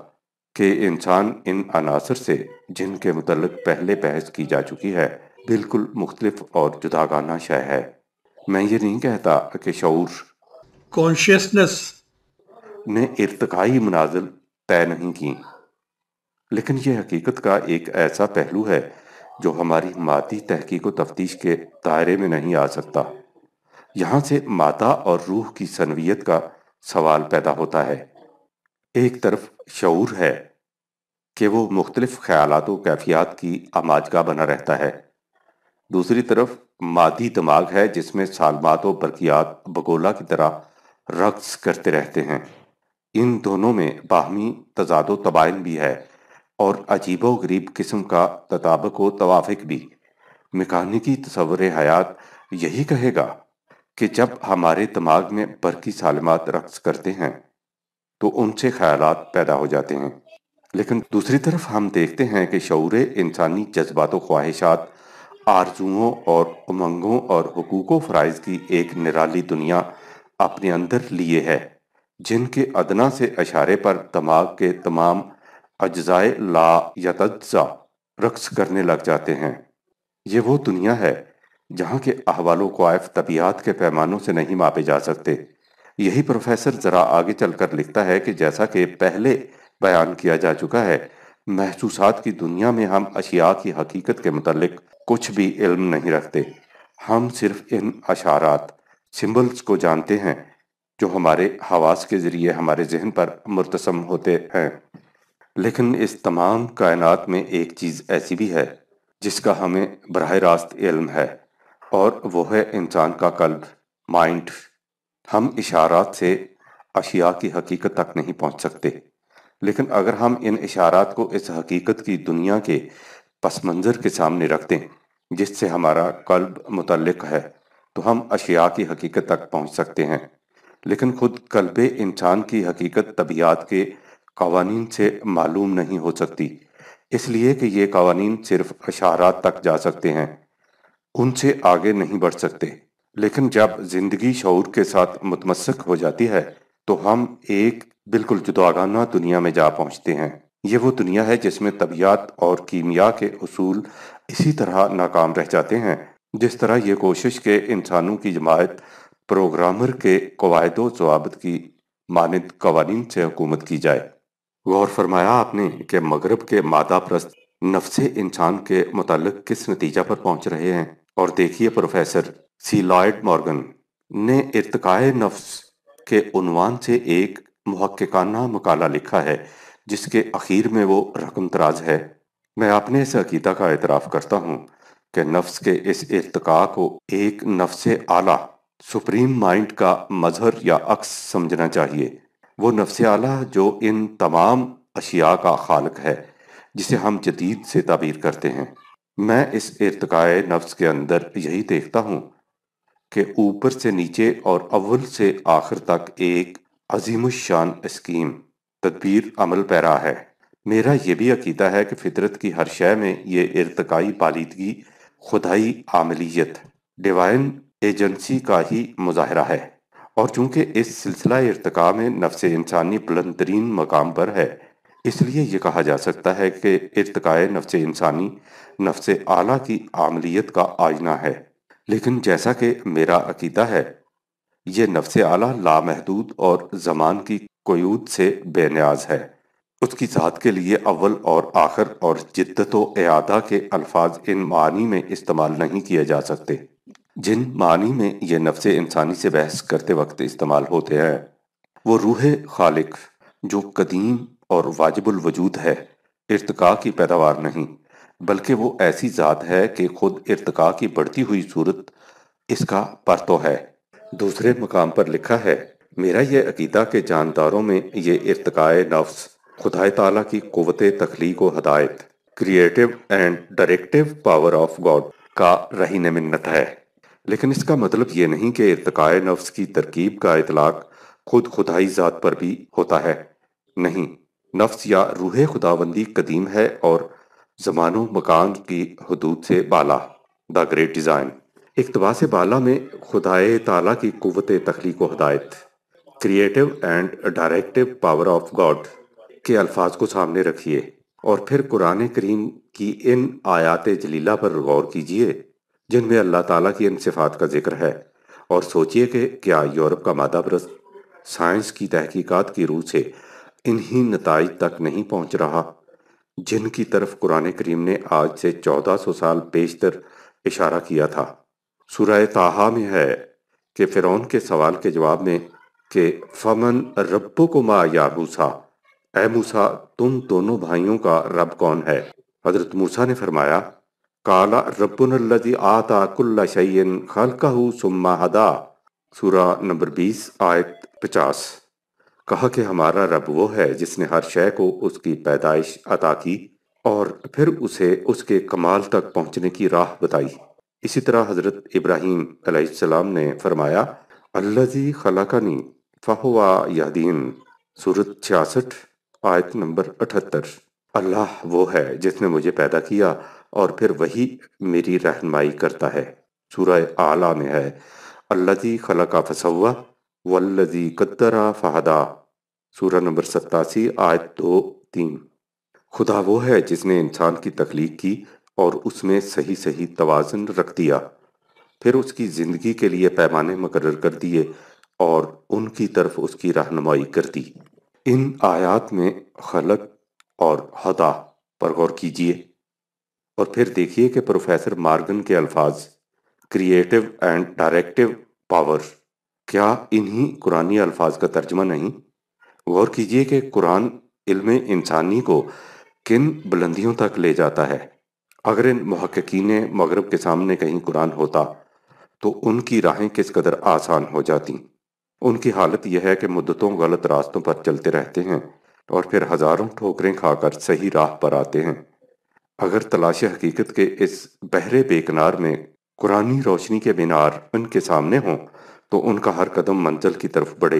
کہ انسان ان عناصر سے جن کے متعلق پہلے بحث کی جا چکی ہے بالکل مختلف اور جداگانہ شے ہے۔ میں یہ نہیں کہتا کہ شعور consciousness نے ارتقائی منازل طے نہیں کی، لیکن یہ حقیقت کا ایک ایسا پہلو ہے جو ہماری مادی تحقیق و تفتیش کے دائرے میں نہیں آ سکتا۔ یہاں سے مادہ اور روح کی سنویت کا سوال پیدا ہوتا ہے۔ ایک طرف شعور ہے کہ وہ مختلف خیالات و کیفیات کی آماجگاہ بنا رہتا ہے، دوسری طرف مادی دماغ ہے جس میں سالمات و برقیات بگولا کی طرح رقص کرتے رہتے ہیں۔ ان دونوں میں باہمی تضاد و تباین بھی ہے اور عجیب و غریب قسم کا تطابق و توافق بھی۔ میکانیکی تصور حیات یہی کہے گا کہ جب ہمارے دماغ میں برقی سالمات رقص کرتے ہیں تو ان سے خیالات پیدا ہو جاتے ہیں، لیکن دوسری طرف ہم دیکھتے ہیں کہ شعور انسانی جذبات و خواہشات، آرزوؤں اور امنگوں اور حقوق و فرائض کی ایک نرالی دنیا اپنے اندر لیے ہے، جن کے ادنا سے اشارے پر دماغ کے تمام اجزائے لا یتجزا رقص کرنے لگ جاتے ہیں۔ یہ وہ دنیا ہے جہاں کے احوال و کوائف طبیعت کے پیمانوں سے نہیں ماپے جا سکتے۔ یہی پروفیسر ذرا آگے چل کر لکھتا ہے کہ جیسا کہ پہلے بیان کیا جا چکا ہے، محسوسات کی دنیا میں ہم اشیاء کی حقیقت کے متعلق کچھ بھی علم نہیں رکھتے۔ ہم صرف ان اشارات، سمبلز کو جانتے ہیں جو ہمارے حواس کے ذریعے ہمارے ذہن پر مرتسم ہوتے ہیں۔ لیکن اس تمام کائنات میں ایک چیز ایسی بھی ہے جس کا ہمیں براہ راست علم ہے، اور وہ ہے انسان کا قلب، مائنڈ۔ ہم اشارات سے اشیاء کی حقیقت تک نہیں پہنچ سکتے، لیکن اگر ہم ان اشارات کو اس حقیقت کی دنیا کے پس منظر کے سامنے رکھ دیں جس سے ہمارا قلب متعلق ہے تو ہم اشیاء کی حقیقت تک پہنچ سکتے ہیں۔ لیکن خود قلب انسان کی حقیقت طبیعت کے قوانین سے معلوم نہیں ہو سکتی، اس لیے کہ یہ قوانین صرف اشارات تک جا سکتے ہیں، ان سے آگے نہیں بڑھ سکتے۔ لیکن جب زندگی شعور کے ساتھ متمسک ہو جاتی ہے تو ہم ایک بالکل جداگانہ دنیا میں جا پہنچتے ہیں۔ یہ وہ دنیا ہے جس میں طبیعت اور کیمیا کے اصول اسی طرح ناکام رہ جاتے ہیں جس طرح یہ کوشش کہ انسانوں کی جماعت پروگرامر کے قواعد و ضوابط کی مانند قوانین سے حکومت کی جائے۔ غور فرمایا آپ نے کہ مغرب کے مادہ پرست نفس انسان کے متعلق کس نتیجہ پر پہنچ رہے ہیں؟ اور دیکھیے پروفیسر سی لائڈ مورگن نے ارتقائے نفس کے عنوان سے ایک محققانہ مقالہ لکھا ہے جس کے اخیر میں وہ رقم تراز ہے۔ میں اپنے اس عقیدہ کا اعتراف کرتا ہوں کہ نفس کے اس ارتقاء کو ایک نفس اعلیٰ، سپریم مائنڈ کا مظہر یا عکس سمجھنا چاہیے۔ وہ نفس اعلیٰ جو ان تمام اشیاء کا خالق ہے جسے ہم جدید سے تعبیر کرتے ہیں۔ میں اس ارتقائے نفس کے اندر یہی دیکھتا ہوں کہ اوپر سے نیچے اور اول سے آخر تک ایک عظیم الشان اسکیم، تدبیر عمل پیرا ہے۔ میرا یہ بھی عقیدہ ہے کہ فطرت کی ہر شے میں یہ ارتقائی بالیدگی خدائی عاملیت، ڈیوائن ایجنسی کا ہی مظاہرہ ہے، اور چونکہ اس سلسلہ ارتقاء میں نفس انسانی بلند ترین مقام پر ہے، اس لیے یہ کہا جا سکتا ہے کہ ارتقائے نفس انسانی نفس اعلیٰ کی عاملیت کا آئینہ ہے۔ لیکن جیسا کہ میرا عقیدہ ہے، یہ نفس اعلیٰ لامحدود اور زمان کی قیود سے بے نیاز ہے۔ اس کی ذات کے لیے اول اور آخر اور جدت و اعادہ کے الفاظ ان معانی میں استعمال نہیں کیے جا سکتے جن معانی میں یہ نفس انسانی سے بحث کرتے وقت استعمال ہوتے ہیں۔ وہ روح خالق جو قدیم اور واجب الوجود ہے، ارتقاء کی پیداوار نہیں، بلکہ وہ ایسی ذات ہے کہ خود ارتقاء کی بڑھتی ہوئی صورت اس کا پرتو ہے۔ دوسرے مقام پر لکھا ہے، میرا یہ عقیدہ کہ جانداروں میں یہ ارتقاء نفس خدا تعالیٰ کی قوت تخلیق و ہدایت، creative and directive power of God کا رہین منت ہے، لیکن اس کا مطلب یہ نہیں کہ ارتقاء نفس کی ترکیب کا اطلاق خود خدائی ذات پر بھی ہوتا ہے۔ نہیں، نفس یا روح خداوندی قدیم ہے اور زمان و مکان کی حدود سے بالا، دا گریٹ ڈیزائن۔ اقتباس بالا میں خدائے تعالیٰ کی قوت تخلیق و ہدایت، creative and directive power of God کے الفاظ کو سامنے رکھیے اور پھر قرآن کریم کی ان آیات جلیلہ پر غور کیجئے جن میں اللہ تعالیٰ کی ان صفات کا ذکر ہے، اور سوچئے کہ کیا یورپ کا مادہ پرست سائنس کی تحقیقات کی روح سے انہی نتائج تک نہیں پہنچ رہا جن کی طرف قرآن کریم نے آج سے 1400 سال پیشتر اشارہ کیا تھا۔ سورہ طٰہٰ میں ہے کہ فرعون کے سوال کے جواب میں کہ فمن ربکما یا موسیٰ، اے موسیٰ تم دونوں بھائیوں کا رب کون ہے؟ حضرت موسیٰ نے فرمایا، قال ربنا الذی آتى کل شیء خلقہ ثم ہدی، سورہ نمبر 20 آیت 50۔ کہا کہ ہمارا رب وہ ہے جس نے ہر شے کو اس کی پیدائش عطا کی اور پھر اسے اس کے کمال تک پہنچنے کی راہ بتائی۔ اسی طرح حضرت ابراہیم علیہ السلام نے فرمایا، الذی خلقنی فہو یہدین، سورۃ 66 آیت نمبر 78۔ اللہ وہ ہے جس نے مجھے پیدا کیا اور پھر وہی میری رہنمائی کرتا ہے۔ سورہ اعلیٰ میں ہے، الذی خلق فسوی والذی قدر فہدی، سورہ نمبر 87 آیت 2-3۔ خدا وہ ہے جس نے انسان کی تخلیق کی اور اس میں صحیح صحیح توازن رکھ دیا، پھر اس کی زندگی کے لیے پیمانے مقرر کر دیے اور ان کی طرف اس کی رہنمائی کر دی۔ ان آیات میں خلق اور ہدا پر غور کیجئے اور پھر دیکھیے کہ پروفیسر مارگن کے الفاظ کریٹو اینڈ ڈائریکٹو پاور کیا انہی قرآنی الفاظ کا ترجمہ نہیں؟ غور کیجئے کہ قرآن علم انسانی کو کن بلندیوں تک لے جاتا ہے۔ اگر ان محققین مغرب کے سامنے کہیں قرآن ہوتا تو ان کی راہیں کس قدر آسان ہو جاتی۔ ان کی حالت یہ ہے کہ مدتوں غلط راستوں پر چلتے رہتے ہیں اور پھر ہزاروں ٹھوکریں کھا کر صحیح راہ پر آتے ہیں۔ اگر تلاش حقیقت کے اس بحر بے کنار میں قرآنی روشنی کے مینار ان کے سامنے ہوں تو ان کا ہر قدم منزل کی طرف بڑھے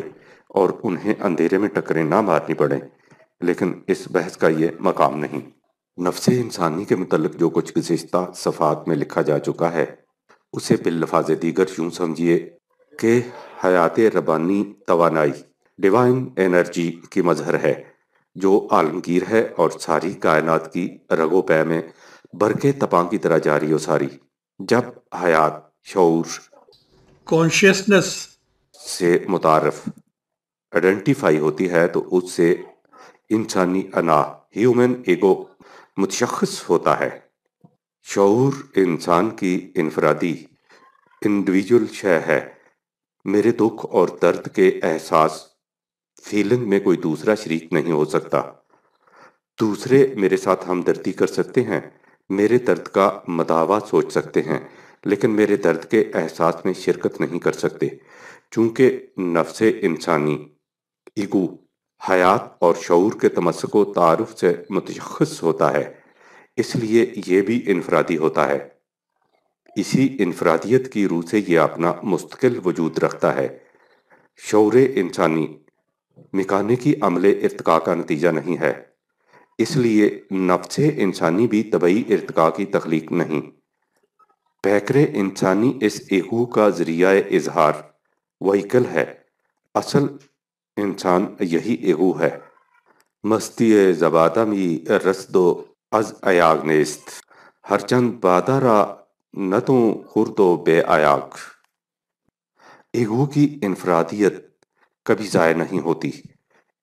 اور انہیں اندھیرے میں ٹکریں نہ مارنی پڑیں، لیکن اس بحث کا یہ مقام نہیں۔ نفس انسانی کے متعلق جو کچھ گزشتہ صفحات میں لکھا جا چکا ہے اسے باللفاظ دیگر یوں سمجھیے کہ حیات ربانی توانائی، ڈیوائن انرجی کی مظہر ہے جو عالمگیر ہے اور ساری کائنات کی رگ و پے میں برقِ تپاں کی طرح جاری و ساری۔ جب حیات شعور consciousness, سے متعارف آئیڈینٹیفائی ہوتی ہے تو اس سے انسانی انا، ہیومن ایگو متشخص ہوتا ہے۔ شعور انسان کی انفرادی انڈیویجول شے ہے۔ میرے دکھ اور درد کے احساس فیلنگ میں کوئی دوسرا شریک نہیں ہو سکتا۔ دوسرے میرے ساتھ ہمدردی کر سکتے ہیں، میرے درد کا مداوا سوچ سکتے ہیں، لیکن میرے درد کے احساس میں شرکت نہیں کر سکتے، چونکہ نفس انسانی ایگو حیات اور شعور کے تمسک و تعارف سے متشخص ہوتا ہے، اس لیے یہ بھی انفرادی ہوتا ہے۔ اسی انفرادیت کی روح سے یہ اپنا مستقل وجود رکھتا ہے۔ شعور انسانی میکانیکی عمل ارتقاء کا نتیجہ نہیں ہے، اس لیے نفس انسانی بھی طبعی ارتقاء کی تخلیق نہیں۔ پیکر انسانی اس ایگو کا ذریعہ اظہار، وہیکل ہے۔ اصل انسان یہی ایگو ہے۔ مستی زبادہ می رسدو از ایاگ نیست، ہرچند بادہ را نتوں خردو بے ایاگ۔ ایگو کی انفرادیت کبھی ضائع نہیں ہوتی،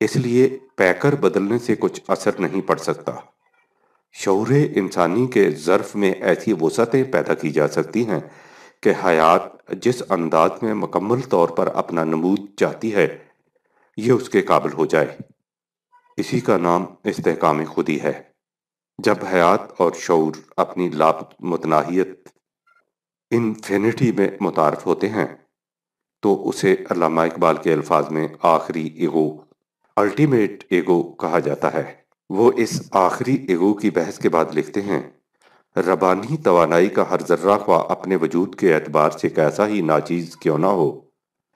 اس لیے پیکر بدلنے سے کچھ اثر نہیں پڑ سکتا۔ شعور انسانی کے ظرف میں ایسی وسعتیں پیدا کی جا سکتی ہیں کہ حیات جس انداز میں مکمل طور پر اپنا نمود چاہتی ہے یہ اس کے قابل ہو جائے۔ اسی کا نام استحکام خودی ہے۔ جب حیات اور شعور اپنی لامتناہیت انفینٹی میں متعارف ہوتے ہیں تو اسے علامہ اقبال کے الفاظ میں آخری ایگو، الٹیمیٹ ایگو کہا جاتا ہے۔ وہ اس آخری ایگو کی بحث کے بعد لکھتے ہیں، ربانی توانائی کا ہر ذرہ خواہ اپنے وجود کے اعتبار سے کیسا ہی ناچیز کیوں نہ ہو،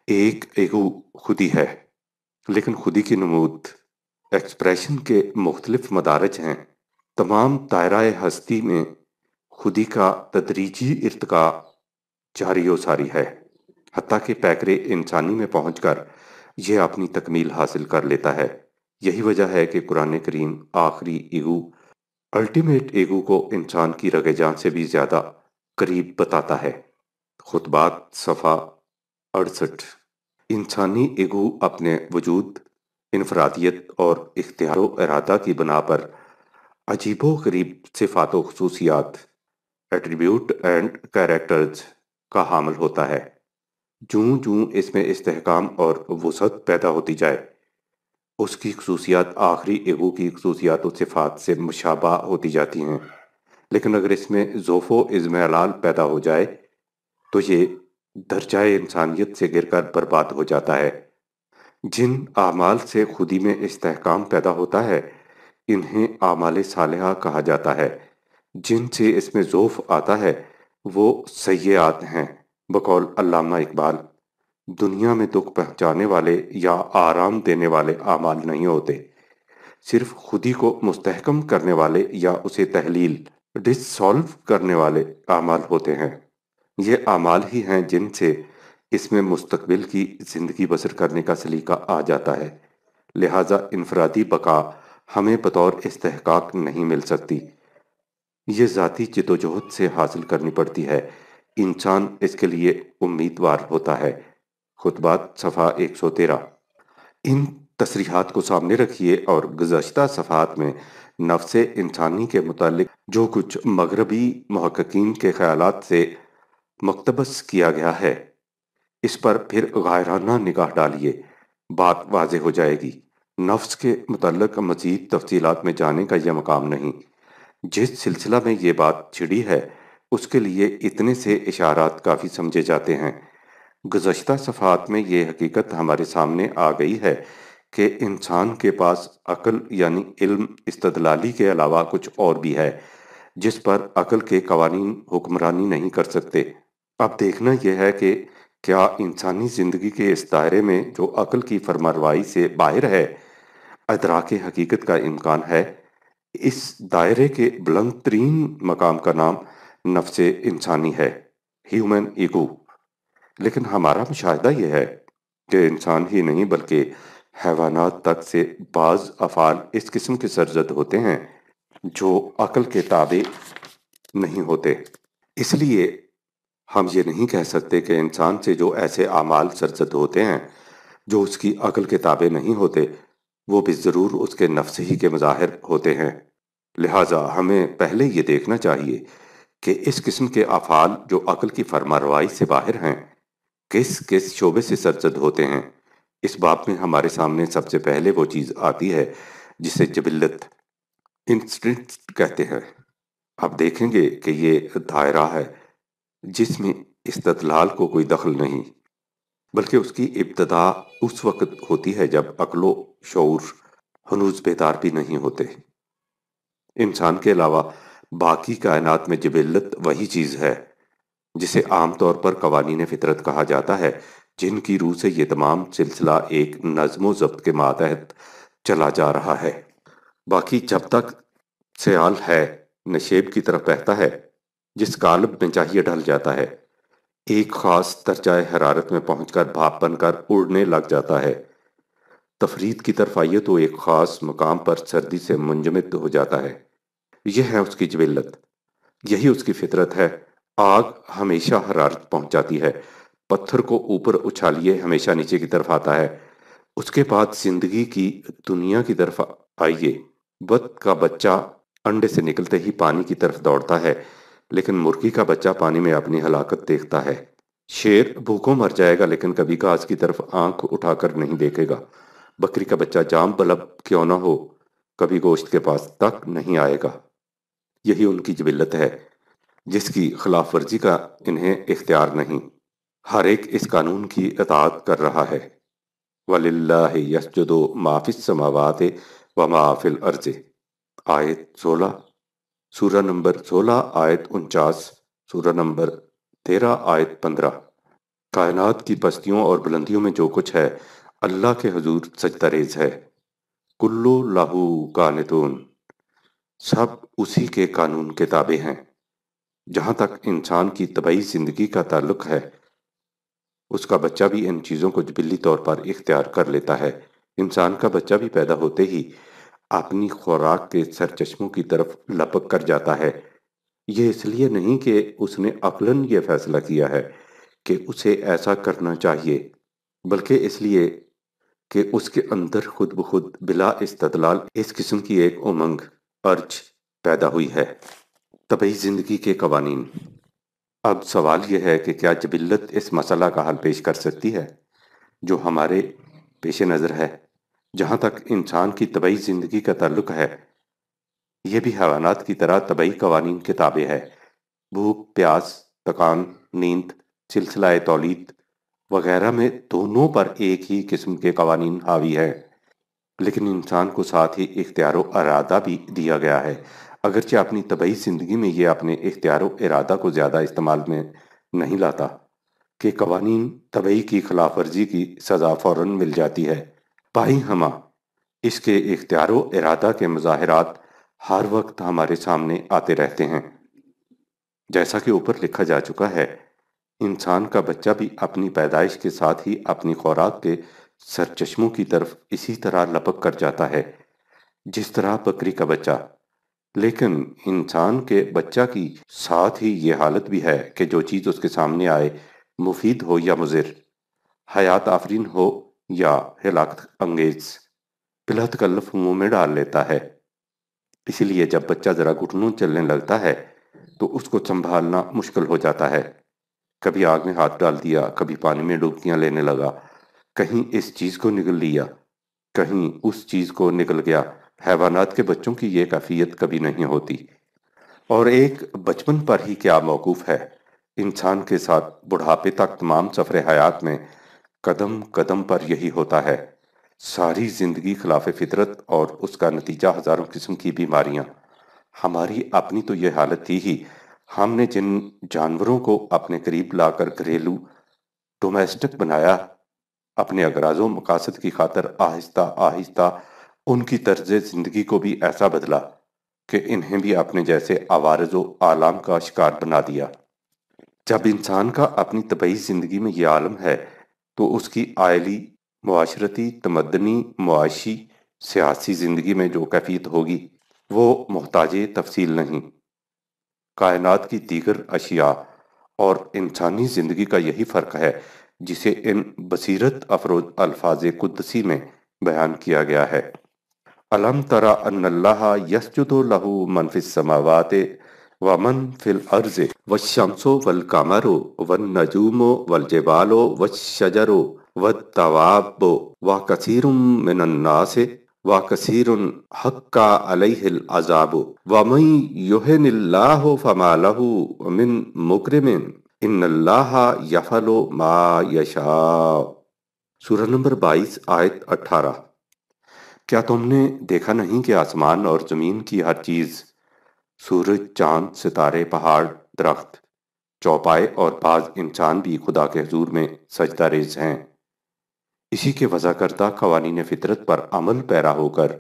ایک ایگو خودی ہے، لیکن خودی کی نمود ایکسپریشن کے مختلف مدارج ہیں۔ تمام دائرہ ہستی میں خودی کا تدریجی ارتقاء جاری و ساری ہے، حتیٰ کہ پیکر انسانی میں پہنچ کر یہ اپنی تکمیل حاصل کر لیتا ہے۔ یہی وجہ ہے کہ قرآن کریم آخری ایگو، الٹیمیٹ ایگو کو انسان کی رگ جان سے بھی زیادہ قریب بتاتا ہے۔ خطبات صفحہ 68۔ انسانی ایگو اپنے وجود، انفرادیت اور اختیار و ارادہ کی بنا پر عجیب و غریب صفات و خصوصیات، ایٹریبیوٹ اینڈ کیریکٹرز کا حامل ہوتا ہے۔ جوں جوں اس میں استحکام اور وسعت پیدا ہوتی جائے اس کی خصوصیات آخری ایگو کی خصوصیات و صفات سے مشابہ ہوتی جاتی ہیں، لیکن اگر اس میں ضعف و اضمحلال پیدا ہو جائے تو یہ درجہ انسانیت سے گر کر برباد ہو جاتا ہے۔ جن اعمال سے خودی میں استحکام پیدا ہوتا ہے انہیں اعمال صالحہ کہا جاتا ہے، جن سے اس میں ضعف آتا ہے وہ سیئات ہیں۔ بقول علامہ اقبال، دنیا میں دکھ پہنچانے والے یا آرام دینے والے اعمال نہیں ہوتے، صرف خودی کو مستحکم کرنے والے یا اسے تحلیل ڈسالو کرنے والے اعمال ہوتے ہیں۔ یہ اعمال ہی ہیں جن سے اس میں مستقبل کی زندگی بسر کرنے کا سلیقہ آ جاتا ہے، لہٰذا انفرادی بقا ہمیں بطور استحقاق نہیں مل سکتی، یہ ذاتی جدوجہد سے حاصل کرنی پڑتی ہے۔ انسان اس کے لیے امیدوار ہوتا ہے۔ خطبات صفحہ 113۔ ان تصریحات کو سامنے رکھیے اور گزشتہ صفحات میں نفس انسانی کے متعلق جو کچھ مغربی محققین کے خیالات سے مقتبس کیا گیا ہے اس پر پھر غائرانہ نگاہ ڈالیے، بات واضح ہو جائے گی۔ نفس کے متعلق مزید تفصیلات میں جانے کا یہ مقام نہیں۔ جس سلسلہ میں یہ بات چھڑی ہے اس کے لیے اتنے سے اشارات کافی سمجھے جاتے ہیں۔ گزشتہ صفحات میں یہ حقیقت ہمارے سامنے آ گئی ہے کہ انسان کے پاس عقل یعنی علم استدلالی کے علاوہ کچھ اور بھی ہے جس پر عقل کے قوانین حکمرانی نہیں کر سکتے۔ اب دیکھنا یہ ہے کہ کیا انسانی زندگی کے اس دائرے میں جو عقل کی فرمانروائی سے باہر ہے ادراک حقیقت کا امکان ہے۔ اس دائرے کے بلند ترین مقام کا نام نفس انسانی ہے، ہیومن ایگو۔ لیکن ہمارا مشاہدہ یہ ہے کہ انسان ہی نہیں بلکہ حیوانات تک سے بعض افعال اس قسم کے سرزد ہوتے ہیں جو عقل کے تابع نہیں ہوتے۔ اس لیے ہم یہ نہیں کہہ سکتے کہ انسان سے جو ایسے اعمال سرزد ہوتے ہیں جو اس کی عقل کے تابع نہیں ہوتے وہ بھی ضرور اس کے نفس ہی کے مظاہر ہوتے ہیں۔ لہٰذا ہمیں پہلے یہ دیکھنا چاہیے کہ اس قسم کے افعال جو عقل کی فرمانروائی سے باہر ہیں کس کس شعبے سے سرزد ہوتے ہیں۔ اس باب میں ہمارے سامنے سب سے پہلے وہ چیز آتی ہے جسے جبلت، انسٹنکٹ کہتے ہیں۔ اب دیکھیں گے کہ یہ دائرہ ہے جس میں استدلال کو کوئی دخل نہیں، بلکہ اس کی ابتدا اس وقت ہوتی ہے جب عقل و شعور ہنوز بیدار بھی نہیں ہوتے۔ انسان کے علاوہ باقی کائنات میں جبلت وہی چیز ہے جسے عام طور پر قوانین فطرت کہا جاتا ہے، جن کی روح سے یہ تمام سلسلہ ایک نظم و ضبط کے ماتحت چلا جا رہا ہے۔ باقی جب تک سیال ہے نشیب کی طرف بہتا ہے، جس قالب میں چاہیے ڈھل جاتا ہے، ایک خاص درجہ حرارت میں پہنچ کر بھاپ بن کر اڑنے لگ جاتا ہے، تفرید کی طرف آئیے تو ایک خاص مقام پر سردی سے منجمد ہو جاتا ہے۔ یہ ہے اس کی جبلت، یہی اس کی فطرت ہے۔ آگ ہمیشہ حرارت پہنچ جاتی ہے، پتھر کو اوپر اچھالیے ہمیشہ نیچے کی طرف آتا ہے، اس کے بعد زندگی کی دنیا کی طرف آئیے، بط کا بچہ انڈے سے نکلتے ہی پانی کی طرف دوڑتا ہے، لیکن مرغی کا بچہ پانی میں اپنی ہلاکت دیکھتا ہے۔ شیر بھوکوں مر جائے گا لیکن کبھی گھاس کی طرف آنکھ اٹھا کر نہیں دیکھے گا۔ بکری کا بچہ جام بلب کیوں نہ ہو، کبھی گوشت کے پاس تک نہیں آئے گا۔ یہی ان کی جبلت ہے، جس کی خلاف ورزی کا انہیں اختیار نہیں۔ ہر ایک اس قانون کی اطاعت کر رہا ہے۔ وَلِلَّهِ يَسْجُدُ مَا فِي السَّمَاوَاتِ وَمَا فِي الْأَرْضِ۔ آیت 16، سورہ نمبر 16 آیت 49، سورہ نمبر 13 آیت 15۔ کائنات کی پستیوں اور بلندیوں میں جو کچھ ہے اللہ کے حضور سجدہ ریز ہے۔ کلو لہو قانتون، سب اسی کے قانون کے تابع ہیں۔ جہاں تک انسان کی طبعی زندگی کا تعلق ہے، اس کا بچہ بھی ان چیزوں کو جبلی طور پر اختیار کر لیتا ہے۔ انسان کا بچہ بھی پیدا ہوتے ہی اپنی خوراک کے سرچشموں کی طرف لپک کر جاتا ہے۔ یہ اس لیے نہیں کہ اس نے عقلاً یہ فیصلہ کیا ہے کہ اسے ایسا کرنا چاہیے، بلکہ اس لیے کہ اس کے اندر خود بخود بلا استدلال اس قسم کی ایک امنگ ارج پیدا ہوئی ہے۔ طبعی زندگی کے قوانین۔ اب سوال یہ ہے کہ کیا جبلت اس مسئلہ کا حل پیش کر سکتی ہے جو ہمارے پیش نظر ہے؟ جہاں تک انسان کی طبعی زندگی کا تعلق ہے، یہ بھی حیوانات کی طرح طبعی قوانین کے تابع ہے۔ بھوک، پیاس، تکان، نیند، سلسلہ تولید وغیرہ میں دونوں پر ایک ہی قسم کے قوانین حاوی ہیں، لیکن انسان کو ساتھ ہی اختیار و ارادہ بھی دیا گیا ہے، اگرچہ اپنی طبعی زندگی میں یہ اپنے اختیار و ارادہ کو زیادہ استعمال میں نہیں لاتا کہ قوانین طبعی کی خلاف ورزی کی سزا فوراً مل جاتی ہے۔ پائی ہمہ اس کے اختیار و ارادہ کے مظاہرات ہر وقت ہمارے سامنے آتے رہتے ہیں۔ جیسا کہ اوپر لکھا جا چکا ہے، انسان کا بچہ بھی اپنی پیدائش کے ساتھ ہی اپنی خوراک کے سرچشموں کی طرف اسی طرح لپک کر جاتا ہے جس طرح بکری کا بچہ۔ لیکن انسان کے بچہ کی ساتھ ہی یہ حالت بھی ہے کہ جو چیز اس کے سامنے آئے، مفید ہو یا مضر، حیات آفرین ہو یا ہلاکت انگیز، بلا تکلف منہ میں ڈال لیتا ہے۔ اسی لیے جب بچہ ذرا گھٹنوں چلنے لگتا ہے تو اس کو سنبھالنا مشکل ہو جاتا ہے۔ کبھی آگ میں ہاتھ ڈال دیا، کبھی پانی میں ڈبکیاں لینے لگا، کہیں اس چیز کو نگل لیا، کہیں اس چیز کو نگل گیا۔ حیوانات کے بچوں کی یہ کیفیت کبھی نہیں ہوتی۔ اور ایک بچپن پر ہی کیا موقوف ہے، انسان کے ساتھ بڑھاپے تک تمام سفر حیات میں قدم قدم پر یہی ہوتا ہے۔ ساری زندگی خلاف فطرت اور اس کا نتیجہ ہزاروں قسم کی بیماریاں۔ ہماری اپنی تو یہ حالت تھی ہی، ہم نے جن جانوروں کو اپنے قریب لا کر گھریلو ڈومیسٹک بنایا، اپنے اغراض و مقاصد کی خاطر آہستہ آہستہ ان کی طرز زندگی کو بھی ایسا بدلا کہ انہیں بھی اپنے جیسے عوارض و آلام کا شکار بنا دیا۔ جب انسان کا اپنی طبعی زندگی میں یہ عالم ہے تو اس کی عائلی، معاشرتی، تمدنی، معاشی، سیاسی زندگی میں جو کیفیت ہوگی وہ محتاج تفصیل نہیں۔ کائنات کی دیگر اشیاء اور انسانی زندگی کا یہی فرق ہے جسے ان بصیرت افروز الفاظ قدسی میں بیان کیا گیا ہے۔ أَلَمْ تَرَ أَنَّ اللَّهَ يَسْجُدُ لَهُ مَنْ فِي السَّمَاوَاتِ وَمَنْ فِي الْأَرْضِ وَالشَّمْسُ وَالْقَمَرُ وَالنَّجُومُ وَالْجِبَالُ وَالشَّجَرُ وَالدَّوَابُ وَكَثِيرٌ مِّنَ النَّاسِ وَكَثِيرٌ حَقَّ عَلَيْهِ الْعَذَابُ وَمَن يُهِنِ اللَّهُ فَمَا لَهُ مِن مُّكْرِمٍ إِنَّ اللَّهَ يَفْعَلُ مَا يَشَاءُ۔ سورہ نمبر 22 آیت 18۔ کیا تم نے دیکھا نہیں کہ آسمان اور زمین کی ہر چیز، سورج، چاند، ستارے، پہاڑ، درخت، چوپائے اور بعض انسان بھی خدا کے حضور میں سجدہ ریز ہیں، اسی کے وضع کردہ قوانین فطرت پر عمل پیرا ہو کر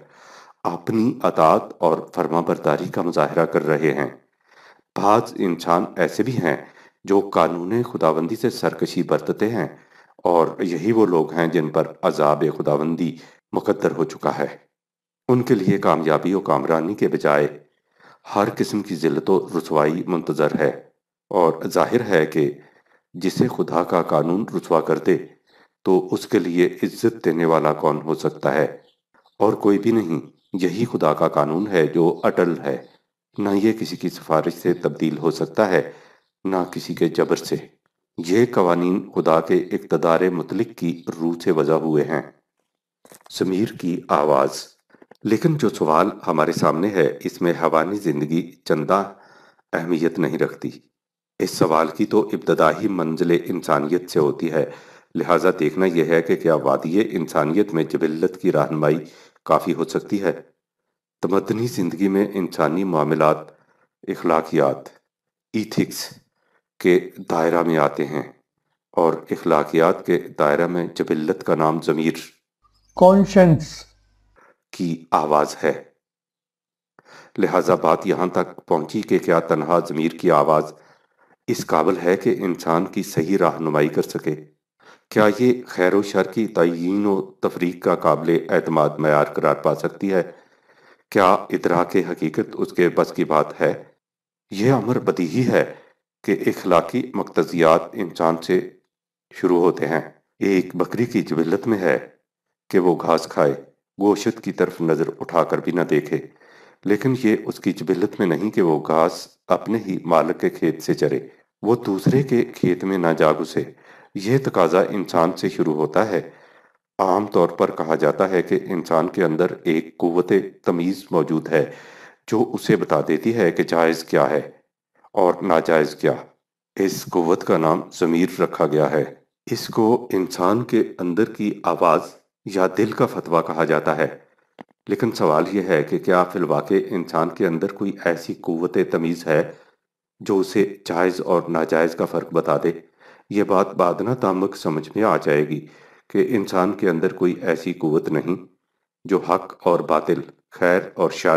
اپنی اطاعت اور فرما برداری کا مظاہرہ کر رہے ہیں۔ بعض انسان ایسے بھی ہیں جو قانون خداوندی سے سرکشی برتتے ہیں، اور یہی وہ لوگ ہیں جن پر عذاب خداوندی مقدر ہو چکا ہے۔ ان کے لیے کامیابی و کامرانی کے بجائے ہر قسم کی ذلت و رسوائی منتظر ہے، اور ظاہر ہے کہ جسے خدا کا قانون رسوا کر دے تو اس کے لیے عزت دینے والا کون ہو سکتا ہے؟ اور کوئی بھی نہیں۔ یہی خدا کا قانون ہے جو اٹل ہے، نہ یہ کسی کی سفارش سے تبدیل ہو سکتا ہے، نہ کسی کے جبر سے۔ یہ قوانین خدا کے اقتدار مطلق کی روح سے وضع ہوئے ہیں۔ ضمیر کی آواز۔ لیکن جو سوال ہمارے سامنے ہے اس میں حیوانی زندگی چندہ اہمیت نہیں رکھتی۔ اس سوال کی تو ابتدا ہی منزل انسانیت سے ہوتی ہے، لہٰذا دیکھنا یہ ہے کہ کیا وادی انسانیت میں جبلت کی رہنمائی کافی ہو سکتی ہے؟ تمدنی زندگی میں انسانی معاملات اخلاقیات ایتھکس کے دائرہ میں آتے ہیں، اور اخلاقیات کے دائرہ میں جبلت کا نام ضمیر conscience, کی آواز ہے۔ لہٰذا بات یہاں تک پہنچی کہ کیا تنہا ضمیر کی آواز اس قابل ہے کہ انسان کی صحیح رہنمائی کر سکے؟ کیا یہ خیر و شر کی تعیین و تفریق کا قابل اعتماد معیار قرار پا سکتی ہے؟ کیا ادراک حقیقت اس کے بس کی بات ہے؟ یہ امر بدیہی ہے کہ اخلاقی مقتضیات انسان سے شروع ہوتے ہیں۔ ایک بکری کی جبلت میں ہے کہ وہ گھاس کھائے، گوشت کی طرف نظر اٹھا کر بھی نہ دیکھے، لیکن یہ اس کی جبلت میں نہیں کہ وہ گھاس اپنے ہی مالک کے کھیت سے چرے، وہ دوسرے کے کھیت میں نہ جا گھسے۔ یہ تقاضا انسان سے شروع ہوتا ہے۔ عام طور پر کہا جاتا ہے کہ انسان کے اندر ایک قوت تمیز موجود ہے جو اسے بتا دیتی ہے کہ جائز کیا ہے اور ناجائز کیا۔ اس قوت کا نام ضمیر رکھا گیا ہے۔ اس کو انسان کے اندر کی آواز یا دل کا فتویٰ کہا جاتا ہے۔ لیکن سوال یہ ہے کہ کیا فی الواقع انسان کے اندر کوئی ایسی قوت تمیز ہے جو اسے جائز اور ناجائز کا فرق بتا دے؟ یہ بات بادنہ تعمق سمجھ میں آ جائے گی کہ انسان کے اندر کوئی ایسی قوت نہیں جو حق اور باطل، خیر اور شر،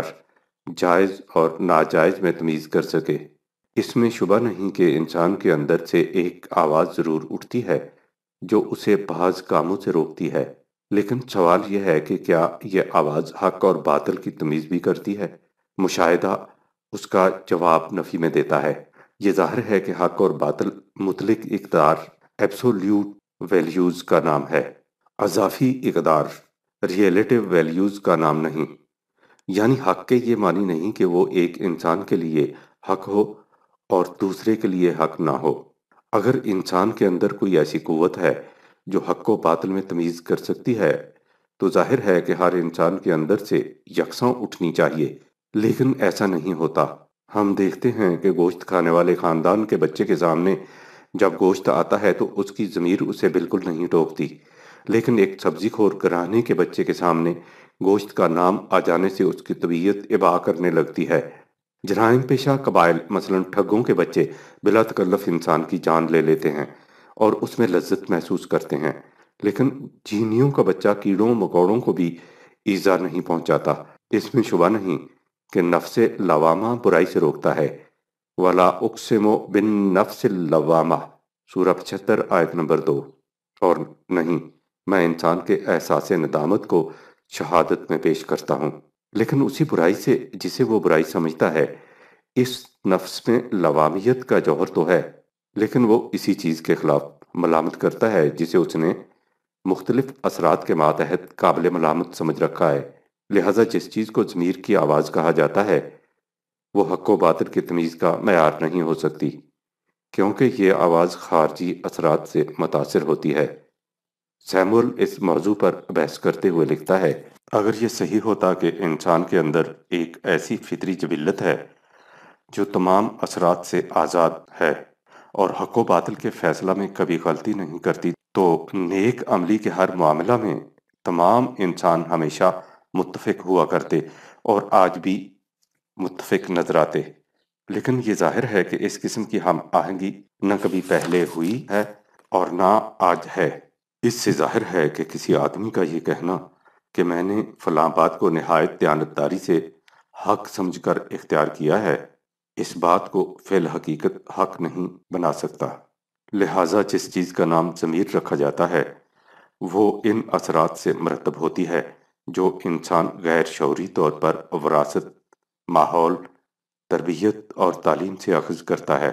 جائز اور ناجائز میں تمیز کر سکے۔ اس میں شبہ نہیں کہ انسان کے اندر سے ایک آواز ضرور اٹھتی ہے جو اسے بعض کاموں سے روکتی ہے، لیکن سوال یہ ہے کہ کیا یہ آواز حق اور باطل کی تمیز بھی کرتی ہے؟ مشاہدہ اس کا جواب نفی میں دیتا ہے۔ یہ ظاہر ہے کہ حق اور باطل مطلق اقدار، ایبسولوٹ ویلیوز کا نام ہے، اضافی اقدار، ریلیٹو ویلیوز کا نام نہیں۔ یعنی حق کے یہ معنی نہیں کہ وہ ایک انسان کے لیے حق ہو اور دوسرے کے لیے حق نہ ہو۔ اگر انسان کے اندر کوئی ایسی قوت ہے جو حق و باطل میں تمیز کر سکتی ہے تو ظاہر ہے کہ ہر انسان کے اندر سے یکساں اٹھنی چاہیے، لیکن ایسا نہیں ہوتا۔ ہم دیکھتے ہیں کہ گوشت کھانے والے خاندان کے بچے کے سامنے جب گوشت آتا ہے تو اس کی ضمیر اسے بالکل نہیں ٹوکتی، لیکن ایک سبزی خور گھرانے کے بچے کے سامنے گوشت کا نام آ جانے سے اس کی طبیعت ابا کرنے لگتی ہے۔ جرائم پیشہ قبائل مثلا ٹھگوں کے بچے بلا تکلف انسان کی جان لے لیتے ہیں اور اس میں لذت محسوس کرتے ہیں، لیکن جینیوں کا بچہ کیڑوں مکوڑوں کو بھی ایذا نہیں پہنچاتا۔ اس میں شبہ نہیں کہ نفس لوامہ برائی سے روکتا ہے۔ وَلَا أُقْسِمُ بِالنَّفْسِ اللَّوَّامَةِ سورہ 75 آیت نمبر 2۔ اور نہیں، میں انسان کے احساس ندامت کو شہادت میں پیش کرتا ہوں، لیکن اسی برائی سے جسے وہ برائی سمجھتا ہے۔ اس نفس میں لوامیت کا جوہر تو ہے، لیکن وہ اسی چیز کے خلاف ملامت کرتا ہے جسے اس نے مختلف اثرات کے ماتحت قابل ملامت سمجھ رکھا ہے۔ لہٰذا جس چیز کو ضمیر کی آواز کہا جاتا ہے وہ حق و باطل کی تمیز کا معیار نہیں ہو سکتی، کیونکہ یہ آواز خارجی اثرات سے متاثر ہوتی ہے۔ سیمول اس موضوع پر بحث کرتے ہوئے لکھتا ہے، اگر یہ صحیح ہوتا کہ انسان کے اندر ایک ایسی فطری جبلت ہے جو تمام اثرات سے آزاد ہے اور حق و باطل کے فیصلہ میں کبھی غلطی نہیں کرتی، تو نیک عملی کے ہر معاملہ میں تمام انسان ہمیشہ متفق ہوا کرتے اور آج بھی متفق نظر آتے۔ لیکن یہ ظاہر ہے کہ اس قسم کی ہم آہنگی نہ کبھی پہلے ہوئی ہے اور نہ آج ہے۔ اس سے ظاہر ہے کہ کسی آدمی کا یہ کہنا کہ میں نے فلاں بات کو نہایت دیانتداری سے حق سمجھ کر اختیار کیا ہے، اس بات کو فی الحقیقت حق نہیں بنا سکتا۔ لہٰذا جس چیز کا نام ضمیر رکھا جاتا ہے وہ ان اثرات سے مرتب ہوتی ہے جو انسان غیر شعوری طور پر وراثت، ماحول، تربیت اور تعلیم سے اخذ کرتا ہے۔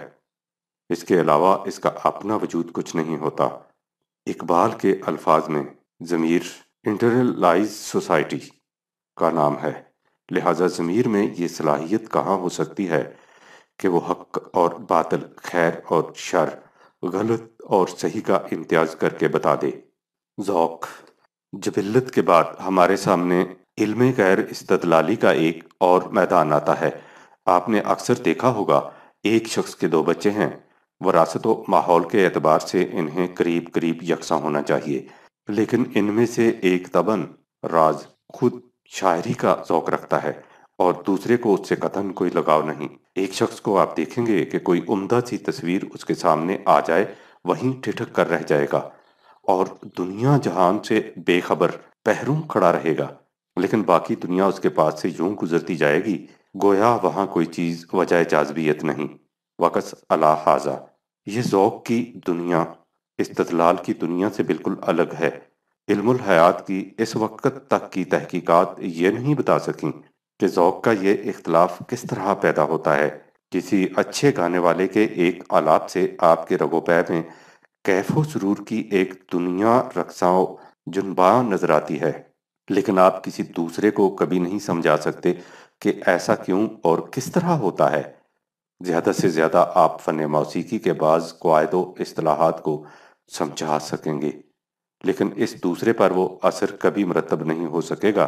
اس کے علاوہ اس کا اپنا وجود کچھ نہیں ہوتا۔ اقبال کے الفاظ میں ضمیر انٹرنلائز سوسائٹی کا نام ہے، لہٰذا ضمیر میں یہ صلاحیت کہاں ہو سکتی ہے کہ وہ حق اور باطل، خیر اور شر، غلط اور صحیح کا امتیاز کر کے بتا دے۔ ذوق جبلت کے بعد ہمارے سامنے علم غیر استدلالی کا ایک اور میدان آتا ہے۔ آپ نے اکثر دیکھا ہوگا ایک شخص کے دو بچے ہیں، وراثت و ماحول کے اعتبار سے انہیں قریب قریب یکساں ہونا چاہیے، لیکن ان میں سے ایک طبعاً راز خود شاعری کا ذوق رکھتا ہے اور دوسرے کو اس سے قطعاً کوئی لگاؤ نہیں۔ ایک شخص کو آپ دیکھیں گے کہ کوئی عمدہ سی تصویر اس کے سامنے آ جائے وہیں ٹھٹک کر رہ جائے گا اور دنیا جہان سے بے خبر پہروں کھڑا رہے گا، لیکن باقی دنیا اس کے پاس سے یوں گزرتی جائے گی گویا وہاں کوئی چیز وجہ جاذبیت نہیں۔ وقص علی ھذا، یہ ذوق کی دنیا استدلال کی دنیا سے بالکل الگ ہے۔ علم الحیات کی اس وقت تک کی تحقیقات یہ نہیں بتا سکیں کہ ذوق کا یہ اختلاف کس طرح پیدا ہوتا ہے۔ کسی اچھے گانے والے کے ایک آلات سے آپ کے رگ و پے میں کیف و سرور کی ایک دنیا رقصاں و جنباں نظر آتی ہے، لیکن آپ کسی دوسرے کو کبھی نہیں سمجھا سکتے کہ ایسا کیوں اور کس طرح ہوتا ہے۔ زیادہ سے زیادہ آپ فن موسیقی کے بعض قواعد و اصطلاحات کو سمجھا سکیں گے، لیکن اس دوسرے پر وہ اثر کبھی مرتب نہیں ہو سکے گا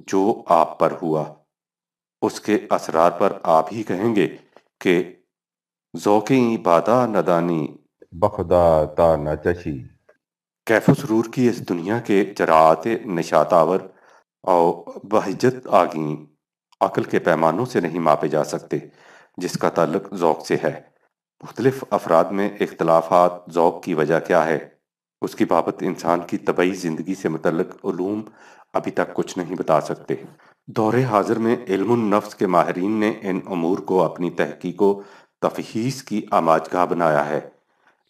جو آپ پر ہوا۔ اس کے اسرار پر آپ ہی کہیں گے کہ ذوقیں بادہ ندانی بخدا تا نہ چشی۔ کیف و سرور کی اس دنیا کے جراعت نشاط آور اور بہجت آگیں عقل کے پیمانوں سے نہیں ماپے جا سکتے، جس کا تعلق ذوق سے ہے۔ مختلف افراد میں اختلافات ذوق کی وجہ کیا ہے، اس کی بابت انسان کی طبعی زندگی سے متعلق علوم ابھی تک کچھ نہیں بتا سکتے۔ دور حاضر میں علم النفس کے ماہرین نے ان امور کو اپنی تحقیق و تفحیص کی آماجگاہ بنایا ہے،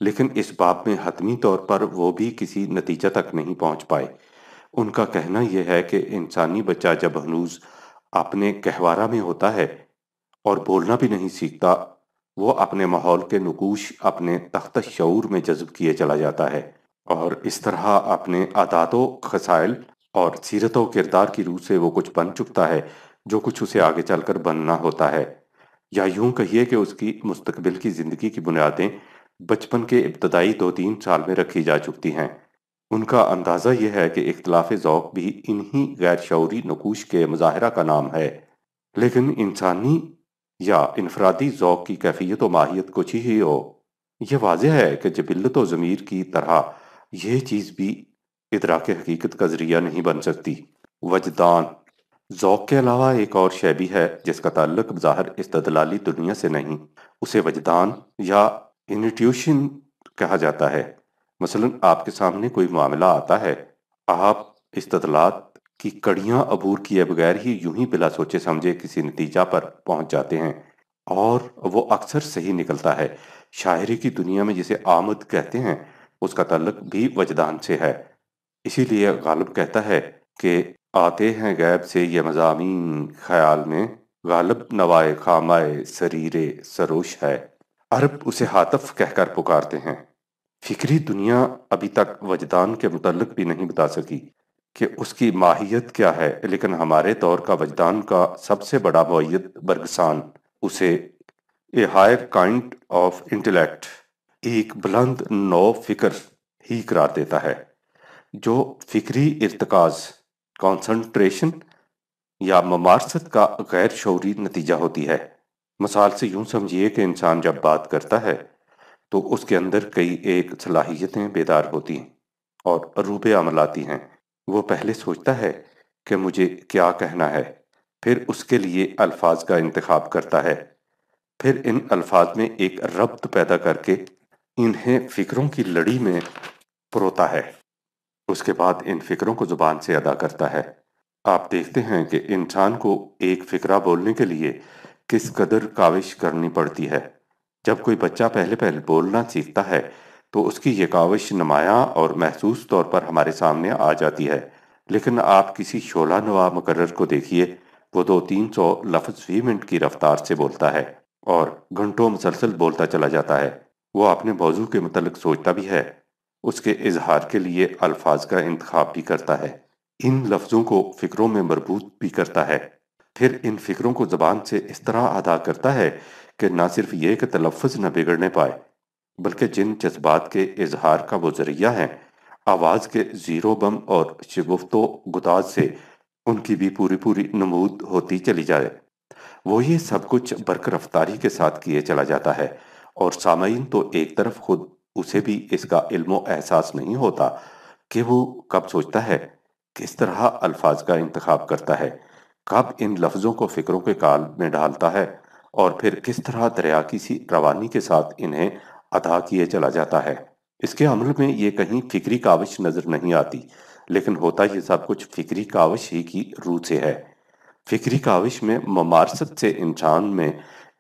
لیکن اس باب میں حتمی طور پر وہ بھی کسی نتیجہ تک نہیں پہنچ پائے۔ ان کا کہنا یہ ہے کہ انسانی بچہ جب ہنوز اپنے گہوارہ میں ہوتا ہے اور بولنا بھی نہیں سیکھتا، وہ اپنے ماحول کے نقوش اپنے تخت شعور میں جذب کیے چلا جاتا ہے اور اس طرح اپنے عادات و خصائل اور سیرت و کردار کی روح سے وہ کچھ بن چکتا ہے جو کچھ اسے آگے چل کر بننا ہوتا ہے، یا یوں کہیے کہ اس کی مستقبل کی زندگی کی بنیادیں بچپن کے ابتدائی 2-3 سال میں رکھی جا چکتی ہیں۔ ان کا اندازہ یہ ہے کہ اختلاف ذوق بھی انہی غیر شعوری نقوش کے مظاہرہ کا نام ہے، لیکن انسانی یا انفرادی ذوق کی کیفیت و ماہیت کچھ ہی ہو۔ یہ واضح ہے کہ جبلت و ضمیر کی طرح یہ چیز بھی ادراک حقیقت کا ذریعہ نہیں بن سکتی۔ وجدان ذوق کے علاوہ ایک اور شے بھی ہے جس کا تعلق بظاہر استدلالی دنیا سے نہیں، اسے وجدان یا انٹیوشن کہا جاتا ہے۔ مثلا آپ کے سامنے کوئی معاملہ آتا ہے، آپ استدلالات کی کڑیاں عبور کیے بغیر ہی یوں ہی بلا سوچے سمجھے کسی نتیجہ پر پہنچ جاتے ہیں اور وہ اکثر صحیح نکلتا ہے۔ شاعری کی دنیا میں جسے آمد کہتے ہیں، اس کا تعلق بھی وجدان سے ہے۔ اسی لیے غالب کہتا ہے کہ آتے ہیں غیب سے یہ مضامین خیال میں، غالب نوائے خامائے سریر سروش ہے۔ عرب اسے ہاتف کہہ کر پکارتے ہیں۔ فکری دنیا ابھی تک وجدان کے متعلق بھی نہیں بتا سکی کہ اس کی ماہیت کیا ہے، لیکن ہمارے دور کا وجدان کا سب سے بڑا معید برگسان اسے a higher kind of intellect, ایک بلند نو فکر ہی قرار دیتا ہے، جو فکری ارتکاز، کانسنٹریشن یا ممارست کا غیر شعوری نتیجہ ہوتی ہے۔ مثال سے یوں سمجھیے کہ انسان جب بات کرتا ہے تو اس کے اندر کئی ایک صلاحیتیں بیدار ہوتی ہیں اور عروب عمل آتی ہیں۔ وہ پہلے سوچتا ہے کہ مجھے کیا کہنا ہے، پھر اس کے لیے الفاظ کا انتخاب کرتا ہے، پھر ان الفاظ میں ایک ربط پیدا کر کے انہیں فکروں کی لڑی میں پروتا ہے، اس کے بعد ان فکروں کو زبان سے ادا کرتا ہے۔ آپ دیکھتے ہیں کہ انسان کو ایک فکرہ بولنے کے لیے کس قدر کاوش کرنی پڑتی ہے۔ جب کوئی بچہ پہلے پہلے بولنا سیکھتا ہے تو اس کی یہ کاوش نمایاں اور محسوس طور پر ہمارے سامنے آ جاتی ہے، لیکن آپ کسی شعلہ نوا مقرر کو دیکھیے، وہ 200-300 لفظ فی منٹ کی رفتار سے بولتا ہے اور گھنٹوں مسلسل بولتا چلا جاتا ہے۔ وہ اپنے موضوع کے متعلق سوچتا بھی ہے اس کے اظہار کے لیے الفاظ کا انتخاب بھی کرتا ہے، ان لفظوں کو فکروں میں مربوط بھی کرتا ہے، پھر ان فکروں کو زبان سے اس طرح ادا کرتا ہے کہ نہ صرف یہ کہ تلفظ نہ بگڑنے پائے، بلکہ جن جذبات کے اظہار کا وہ ذریعہ ہے، آواز کے زیر و بم اور شگفت و گداز سے ان کی بھی پوری پوری نمود ہوتی چلی جائے۔ وہ یہ سب کچھ برق رفتاری کے ساتھ کیے چلا جاتا ہے، اور سامعین تو ایک طرف خود اسے بھی اس کا علم و احساس نہیں ہوتا کہ وہ کب سوچتا ہے، کس طرح الفاظ کا انتخاب کرتا ہے، کب ان لفظوں کو فکروں کے کال میں ڈالتا ہے، اور پھر کس طرح دریا کی سی روانی کے ساتھ انہیں ادا کیے چلا جاتا ہے۔ اس کے عمل میں یہ کہیں فکری کاوش نظر نہیں آتی، لیکن ہوتا یہ سب کچھ فکری کاوش ہی کی روح سے ہے۔ فکری کاوش میں ممارست سے انسان میں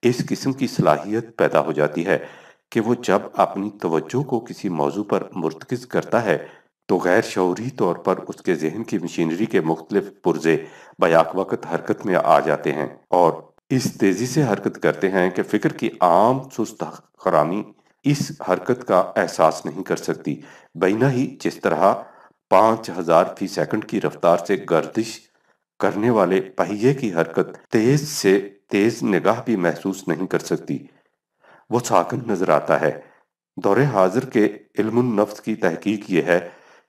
اس قسم کی صلاحیت پیدا ہو جاتی ہے کہ وہ جب اپنی توجہ کو کسی موضوع پر مرتکز کرتا ہے تو غیر شعوری طور پر اس کے ذہن کی مشینری کے مختلف پرزے بیک وقت حرکت میں آ جاتے ہیں، اور اس تیزی سے حرکت کرتے ہیں کہ فکر کی عام سست خرامی اس حرکت کا احساس نہیں کر سکتی، بینہ ہی جس طرح 5000 فی سیکنڈ کی رفتار سے گردش کرنے والے پہیے کی حرکت تیز سے تیز نگاہ بھی محسوس نہیں کر سکتی، وہ ساکن نظر آتا ہے۔ دور حاضر کے علم النفس کی تحقیق یہ ہے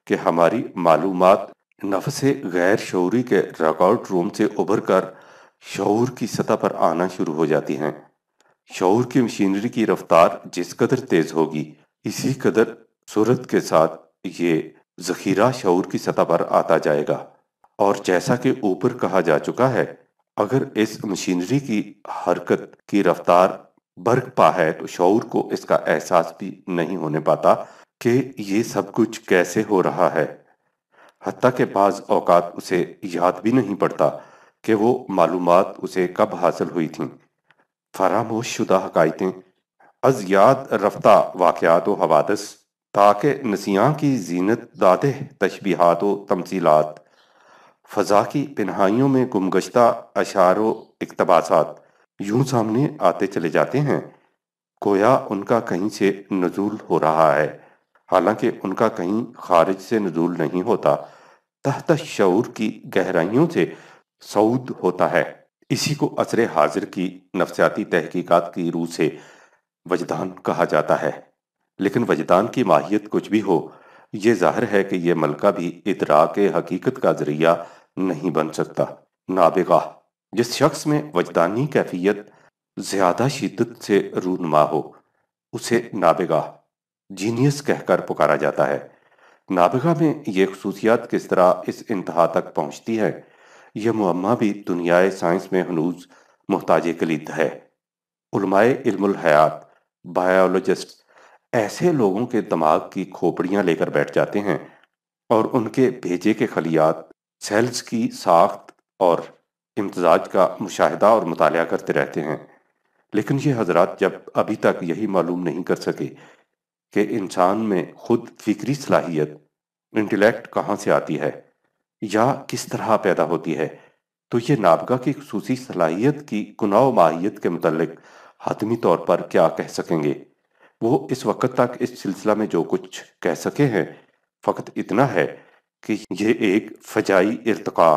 کہ ہماری معلومات نفس غیر شعوری کے ریکارڈ روم سے ابھر کر شعور کی سطح پر آنا شروع ہو جاتی ہیں۔ شعور کی مشینری کی رفتار جس قدر تیز ہوگی، اسی قدر سرعت کے ساتھ یہ ذخیرہ شعور کی سطح پر آتا جائے گا، اور جیسا کہ اوپر کہا جا چکا ہے، اگر اس مشینری کی حرکت کی رفتار برق پا ہے تو شعور کو اس کا احساس بھی نہیں ہونے پاتا کہ یہ سب کچھ کیسے ہو رہا ہے، حتیٰ کہ بعض اوقات اسے یاد بھی نہیں پڑتا کہ وہ معلومات اسے کب حاصل ہوئی تھیں۔ فراموش شدہ حقائقیں، از یاد رفتہ واقعات و حوادث، تاکہ نسیاں کی زینت دادہ تشبیہات و تمثیلات، فضا کی پنہائیوں میں گمگشتہ اشعار و اقتباسات یوں سامنے آتے چلے جاتے ہیں گویا ان کا کہیں سے نزول ہو رہا ہے، حالانکہ ان کا کہیں خارج سے نزول نہیں ہوتا، تحت شعور کی گہرائیوں سے صعود ہوتا ہے۔ اسی کو عصر حاضر کی نفسیاتی تحقیقات کی روح سے وجدان کہا جاتا ہے، لیکن وجدان کی ماہیت کچھ بھی ہو، یہ ظاہر ہے کہ یہ ملکہ بھی ادراک حقیقت کا ذریعہ نہیں بن سکتا۔ نابغہ، جس شخص میں وجدانی کیفیت زیادہ شدت سے رونما ہو اسے نابغہ، جینیس کہہ کر پکارا جاتا ہے۔ نابغہ میں یہ خصوصیات کس طرح اس انتہا تک پہنچتی ہے، یہ معمہ بھی دنیائے سائنس میں ہنوز محتاج کلید ہے۔ علماء علم الحیات، بایولوجسٹ ایسے لوگوں کے دماغ کی کھوپڑیاں لے کر بیٹھ جاتے ہیں اور ان کے بھیجے کے خلیات، سیلز کی ساخت اور امتزاج کا مشاہدہ اور مطالعہ کرتے رہتے ہیں، لیکن یہ حضرات جب ابھی تک یہی معلوم نہیں کر سکے کہ انسان میں خود فکری صلاحیت، انٹلیکٹ کہاں سے آتی ہے یا کس طرح پیدا ہوتی ہے، تو یہ نابغہ کی خصوصی صلاحیت کی کناہ و ماہیت کے متعلق حتمی طور پر کیا کہہ سکیں گے۔ وہ اس وقت تک اس سلسلہ میں جو کچھ کہہ سکے ہیں فقط اتنا ہے کہ یہ ایک فجائی ارتقاء،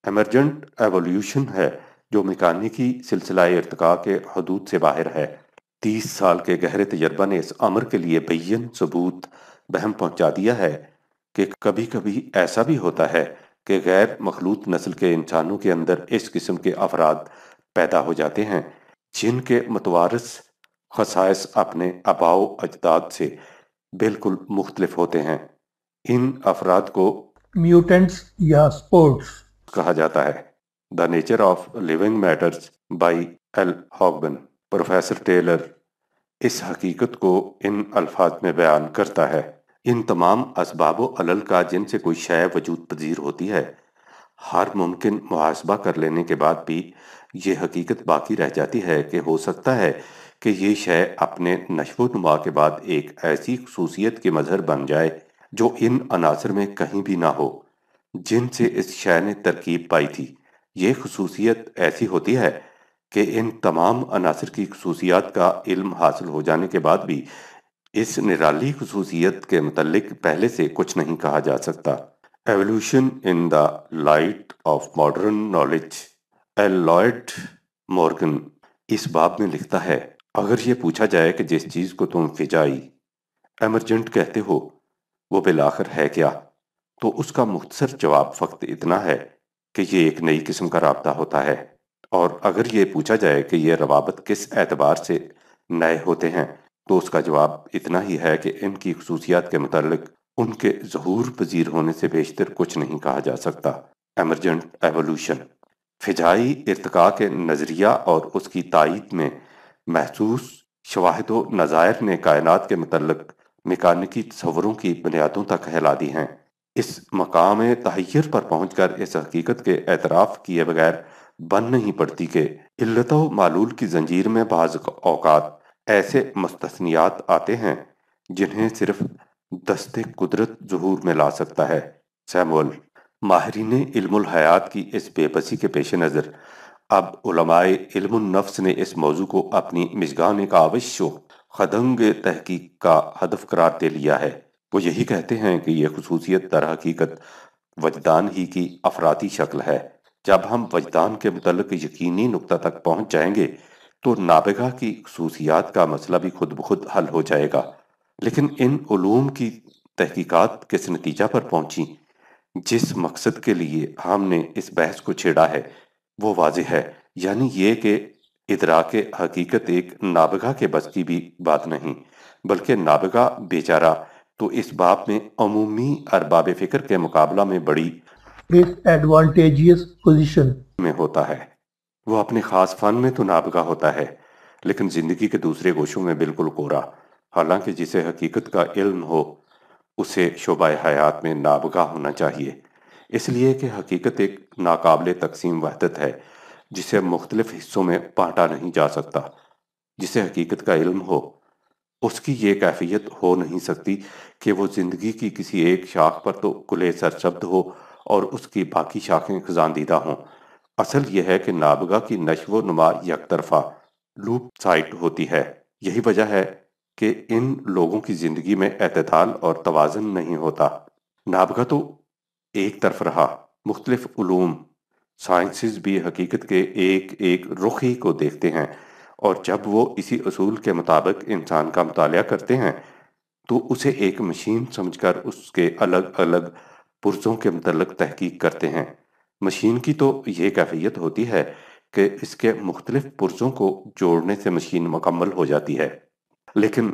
ایمرجنٹ ایولیوشن ہے جو میکانیکی سلسلہ ارتقاء کے حدود سے باہر ہے۔ 30 سال کے گہرے تجربہ نے اس امر کے لیے بین ثبوت بہم پہنچا دیا ہے کہ کبھی کبھی ایسا بھی ہوتا ہے کہ غیر مخلوط نسل کے انسانوں کے اندر اس قسم کے افراد پیدا ہو جاتے ہیں جن کے متوارث خصائص اپنے آباء و اجداد سے بالکل مختلف ہوتے ہیں۔ ان افراد کو میوٹنٹس یا سپورٹس کہا جاتا ہے۔ The nature of living matters by L Hogben. Professor Taylor اس حقیقت کو ان الفاظ میں بیان کرتا ہے: ان تمام اسباب و علل کا جن سے کوئی شے وجود پذیر ہوتی ہے، ہر ممکن محاسبہ کر لینے کے بعد بھی یہ حقیقت باقی رہ جاتی ہے کہ ہو سکتا ہے کہ یہ شے اپنے نشو و نما کے بعد ایک ایسی خصوصیت کے مظہر بن جائے جو ان عناصر میں کہیں بھی نہ ہو جن سے اس شے نے ترکیب پائی تھی۔ یہ خصوصیت ایسی ہوتی ہے کہ ان تمام عناصر کی خصوصیات کا علم حاصل ہو جانے کے بعد بھی اس نرالی خصوصیت کے متعلق پہلے سے کچھ نہیں کہا جا سکتا۔ Evolution in the light of modern knowledge, L Lloyd Morgan اس باب میں لکھتا ہے، اگر یہ پوچھا جائے کہ جس چیز کو تم فجائی ایمرجنٹ کہتے ہو وہ بالآخر ہے کیا، تو اس کا مختصر جواب فقط اتنا ہے کہ یہ ایک نئی قسم کا رابطہ ہوتا ہے۔ اور اگر یہ پوچھا جائے کہ یہ روابط کس اعتبار سے نئے ہوتے ہیں تو اس کا جواب اتنا ہی ہے کہ ان کی خصوصیات کے متعلق ان کے ظہور پذیر ہونے سے بیشتر کچھ نہیں کہا جا سکتا۔ ایمرجنٹ ایولیوشن فجائی ارتقاء کے نظریہ اور اس کی تائید میں محسوس شواہد و نظائر نے کائنات کے متعلق میکانیکی تصوروں کی بنیادوں تک ہلا دی ہیں۔ اس مقام تحیر پر پہنچ کر اس حقیقت کے اعتراف کیے بغیر بن نہیں پڑتی کہ علت و معلول کی زنجیر میں بعض اوقات ایسے مستثنیات آتے ہیں جنہیں صرف دست قدرت ظہور میں لا سکتا ہے۔ سیمول ماہرین علم الحیات کی اس بے بسی کے پیش نظر اب علماء علم النفس نے اس موضوع کو اپنی مژگان کاوش و خدنگ تحقیق کا ہدف قرار دے لیا ہے۔ وہ یہی کہتے ہیں کہ یہ خصوصیت در حقیقت وجدان ہی کی افراطی شکل ہے۔ جب ہم وجدان کے متعلق یقینی نقطہ تک پہنچ جائیں گے تو نابغہ کی خصوصیات کا مسئلہ بھی خود بخود حل ہو جائے گا۔ لیکن ان علوم کی تحقیقات کس نتیجہ پر پہنچی، جس مقصد کے لیے ہم نے اس بحث کو چھیڑا ہے وہ واضح ہے، یعنی یہ کہ ادراک حقیقت ایک نابغہ کے بس کی بھی بات نہیں، بلکہ نابغہ بیچارہ تو اس باب میں عمومی ارباب فکر کے مقابلہ میں بڑی disadvantageous position میں ہوتا ہے۔ وہ اپنے خاص فن میں تو نابغہ ہوتا ہے لیکن زندگی کے دوسرے گوشوں میں بالکل کورا، حالانکہ جسے حقیقت کا علم ہو اسے شعبہ حیات میں نابغہ ہونا چاہیے، اس لیے کہ حقیقت ایک ناقابل تقسیم وحدت ہے جسے مختلف حصوں میں بانٹا نہیں جا سکتا۔ جسے حقیقت کا علم ہو اس کی یہ کیفیت ہو نہیں سکتی کہ وہ زندگی کی کسی ایک شاخ پر تو کلے سرسبد ہو اور اس کی باقی شاخیں خزاندیدہ ہوں۔ اصل یہ ہے کہ نابغہ کی نشو و نما یک طرفہ لوپ سائٹ ہوتی ہے۔ یہی وجہ ہے کہ ان لوگوں کی زندگی میں اعتدال اور توازن نہیں ہوتا۔ نابغہ تو ایک طرف رہا، مختلف علوم سائنسز بھی حقیقت کے ایک ایک رخ ہی کو دیکھتے ہیں، اور جب وہ اسی اصول کے مطابق انسان کا مطالعہ کرتے ہیں تو اسے ایک مشین سمجھ کر اس کے الگ الگ پرزوں کے متعلق تحقیق کرتے ہیں۔ مشین کی تو یہ کیفیت ہوتی ہے کہ اس کے مختلف پرزوں کو جوڑنے سے مشین مکمل ہو جاتی ہے، لیکن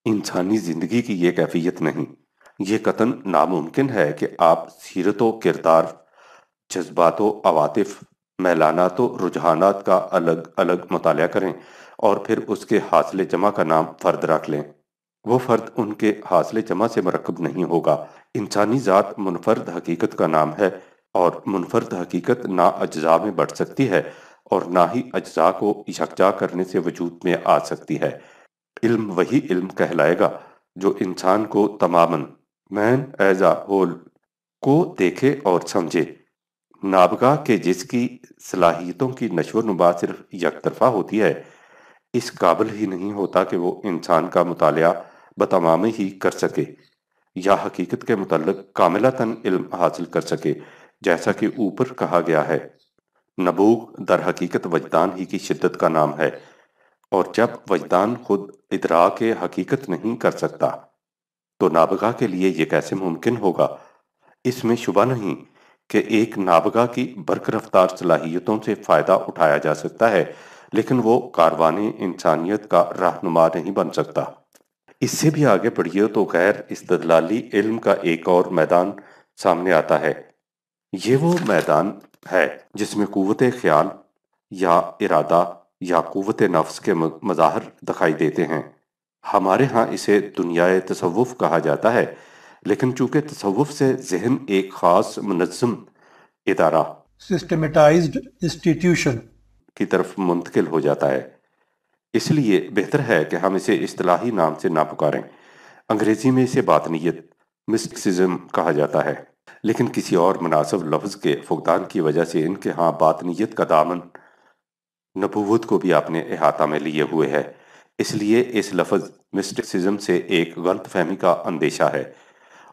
انسانی زندگی کی یہ کیفیت نہیں۔ یہ قطعاً ناممکن ہے کہ آپ سیرت و کردار، جذبات و عواطف، میلانات و رجحانات کا الگ الگ مطالعہ کریں اور پھر اس کے حاصل جمع کا نام فرد رکھ لیں۔ وہ فرد ان کے حاصل جمع سے مرکب نہیں ہوگا۔ انسانی ذات منفرد حقیقت کا نام ہے، اور منفرد حقیقت نہ اجزاء میں بڑھ سکتی ہے اور نہ ہی اجزاء کو یکجا کرنے سے وجود میں آ سکتی ہے۔ علم وہی علم کہلائے گا جو انسان کو تماماً مین ایز اے ہول کو دیکھے اور سمجھے۔ نابغہ کے جس کی صلاحیتوں کی نشو و نما صرف یک طرفہ ہوتی ہے، اس قابل ہی نہیں ہوتا کہ وہ انسان کا مطالعہ بتمامی ہی کر سکے یا حقیقت کے متعلق کاملتاً علم حاصل کر سکے، جیسا کہ اوپر کہا گیا ہے۔ نبوغ در حقیقت وجدان ہی کی شدت کا نام ہے، اور جب وجدان خود ادراک حقیقت نہیں کر سکتا تو نابغہ کے لیے یہ کیسے ممکن ہوگا؟ اس میں شبہ نہیں کہ ایک نابغہ کی برق رفتار صلاحیتوں سے فائدہ اٹھایا جا سکتا ہے، لیکن وہ کاروان انسانیت کا رہنما نہیں بن سکتا۔ اس سے بھی آگے بڑھیے تو غیر استدلالی علم کا ایک اور میدان سامنے آتا ہے۔ یہ وہ میدان ہے جس میں قوت خیال یا ارادہ یا قوت نفس کے مظاہر دکھائی دیتے ہیں۔ ہمارے ہاں اسے دنیا تصوف کہا جاتا ہے، لیکن چونکہ تصوف سے ذہن ایک خاص منظم ادارہ systematized institution کی طرف منتقل ہو جاتا ہے، اس لیے بہتر ہے کہ ہم اسے اصطلاحی نام سے نہ پکاریں۔ انگریزی میں اسے باطنیت، مسٹکسزم کہا جاتا ہے، لیکن کسی اور مناسب لفظ کے فقدان کی وجہ سے ان کے ہاں باطنیت کا دامن نبوت کو بھی اپنے احاطہ میں لیے ہوئے ہے۔ اس لیے اس لفظ مسٹسزم سے ایک غلط فہمی کا اندیشہ ہے،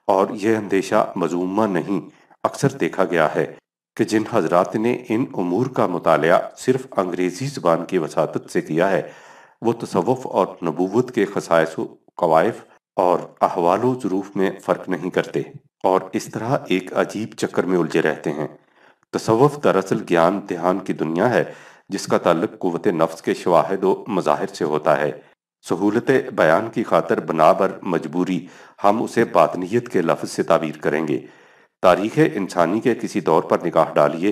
اور یہ اندیشہ مذموم نہیں، اکثر دیکھا گیا ہے کہ جن حضرات نے ان امور کا مطالعہ صرف انگریزی زبان کی وساطت سے کیا ہے، وہ تصوف اور نبوت کے خصائص و قوائف اور احوال و ظروف میں فرق نہیں کرتے، اور اس طرح ایک عجیب چکر میں الجھے رہتے ہیں۔ تصوف دراصل گیان دھیان کی دنیا ہے جس کا تعلق قوت نفس کے شواہد و مظاہر سے ہوتا ہے۔ سہولت بیان کی خاطر بنا بر مجبوری ہم اسے باطنیت کے لفظ سے تعبیر کریں گے۔ تاریخ انسانی کے کسی دور پر نگاہ ڈالیے،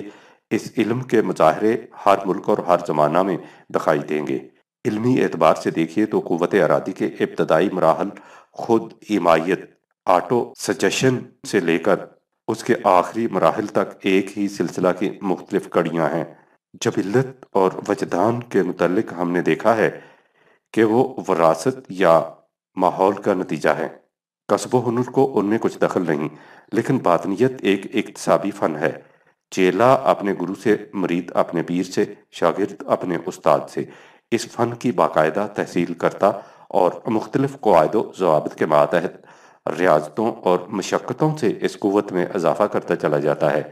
اس علم کے مظاہرے ہر ملک اور ہر زمانہ میں دکھائی دیں گے۔ علمی اعتبار سے دیکھیے تو قوت ارادی کے ابتدائی مراحل خود ایمائیت، آٹو سجیشن سے لے کر اس کے آخری مراحل تک ایک ہی سلسلہ کی مختلف کڑیاں ہیں۔ جبلت اور وجدان کے متعلق ہم نے دیکھا ہے کہ وہ وراثت یا ماحول کا نتیجہ ہے۔ کسب و ہنر کو ان میں کچھ دخل نہیں، لیکن باطنیت ایک اکتسابی فن ہے۔ چیلا اپنے گرو سے، مرید اپنے پیر سے، شاگرد اپنے استاد سے اس فن کی باقاعدہ تحصیل کرتا اور مختلف قواعد و ضوابط کے ماتحت ریاضتوں اور مشقتوں سے اس قوت میں اضافہ کرتا چلا جاتا ہے۔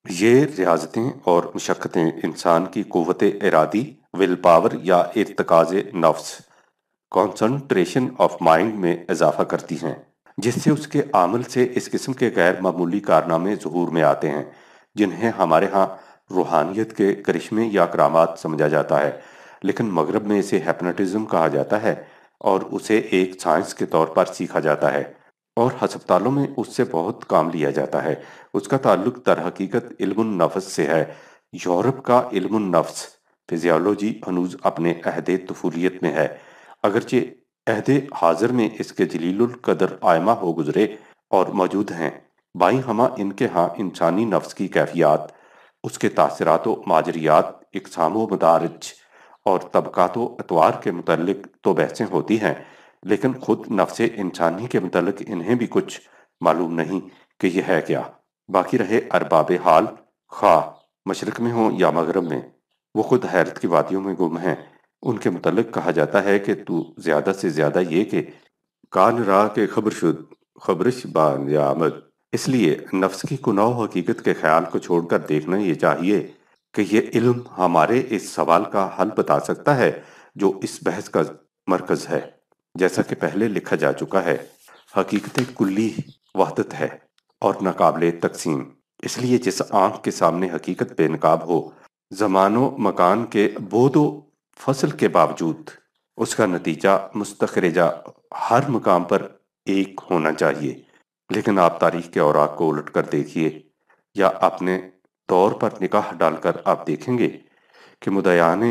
یہ ریاضتیں اور مشقتیں انسان کی قوت ارادی، ول پاور یا ارتکاز نفس، کانسنٹریشن آف مائنڈ میں اضافہ کرتی ہیں، جس سے اس کے عمل سے اس قسم کے غیر معمولی کارنامے ظہور میں آتے ہیں جنہیں ہمارے ہاں روحانیت کے کرشمے یا کرامات سمجھا جاتا ہے، لیکن مغرب میں اسے ہیپنوٹزم کہا جاتا ہے اور اسے ایک سائنس کے طور پر سیکھا جاتا ہے، اور ہسپتالوں میں اس سے بہت کام لیا جاتا ہے۔ اس کا تعلق در حقیقت علم النفس سے ہے۔ یورپ کا علم النفس، فزیالوجی، ہنوز اپنے عہد طفولیت میں ہے، اگرچہ عہد حاضر میں اس کے جلیل القدر آئمہ ہو گزرے اور موجود ہیں۔ بائیں ہمہ ان کے ہاں انسانی نفس کی کیفیات، اس کے تاثرات و ماجریات، اقسام و مدارج اور طبقات و اطوار کے متعلق تو بحثیں ہوتی ہیں، لیکن خود نفس انسانی کے متعلق انہیں بھی کچھ معلوم نہیں کہ یہ ہے کیا۔ باقی رہے ارباب حال، خواہ مشرق میں ہوں یا مغرب میں، وہ خود حیرت کی وادیوں میں گم ہیں۔ ان کے متعلق کہا جاتا ہے کہ تو زیادہ سے زیادہ یہ کہ کان را کے خبر شد خبرش بان یا آمد۔ اس لیے نفس کی کناؤ حقیقت کے خیال کو چھوڑ کر دیکھنا یہ چاہیے کہ یہ علم ہمارے اس سوال کا حل بتا سکتا ہے جو اس بحث کا مرکز ہے۔ جیسا کہ پہلے لکھا جا چکا ہے، حقیقت کلی وحدت ہے اور ناقابل تقسیم۔ اس لیے جس آنکھ کے سامنے حقیقت بے نقاب ہو، زمان و مکان کے بعد و فصل کے باوجود، اس کا نتیجہ مستخرجہ ہر مقام پر ایک ہونا چاہیے۔ لیکن آپ تاریخ کے اوراق کو الٹ کر دیکھیے یا اپنے طور پر نگاہ ڈال کر آپ دیکھیں گے کہ مدعیان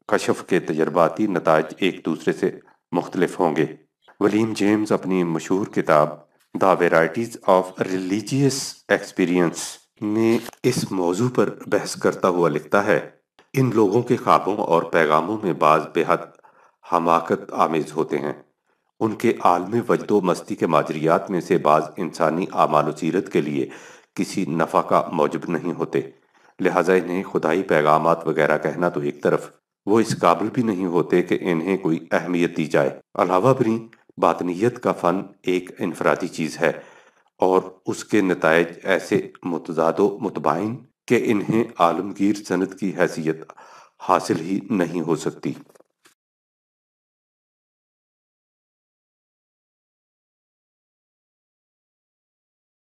کشف کے تجرباتی نتائج ایک دوسرے سے مختلف ہوں گے۔ ولیم جیمز اپنی مشہور کتاب دا ویرائٹیز آف ریلیجیس ایکسپیرینس میں اس موضوع پر بحث کرتا ہوا لکھتا ہے، ان لوگوں کے خوابوں اور پیغاموں میں بعض بے حد حماقت آمیز ہوتے ہیں۔ ان کے عالم وجد و مستی کے ماجریات میں سے بعض انسانی اعمال و سیرت کے لیے کسی نفع کا موجب نہیں ہوتے، لہٰذا انہیں خدائی پیغامات وغیرہ کہنا تو ایک طرف، وہ اس قابل بھی نہیں ہوتے کہ انہیں کوئی اہمیت دی جائے۔ علاوہ بری باطنیت کا فن ایک انفرادی چیز ہے اور اس کے نتائج ایسے متضاد و متباین کہ انہیں عالمگیر سند کی حیثیت حاصل ہی نہیں ہو سکتی۔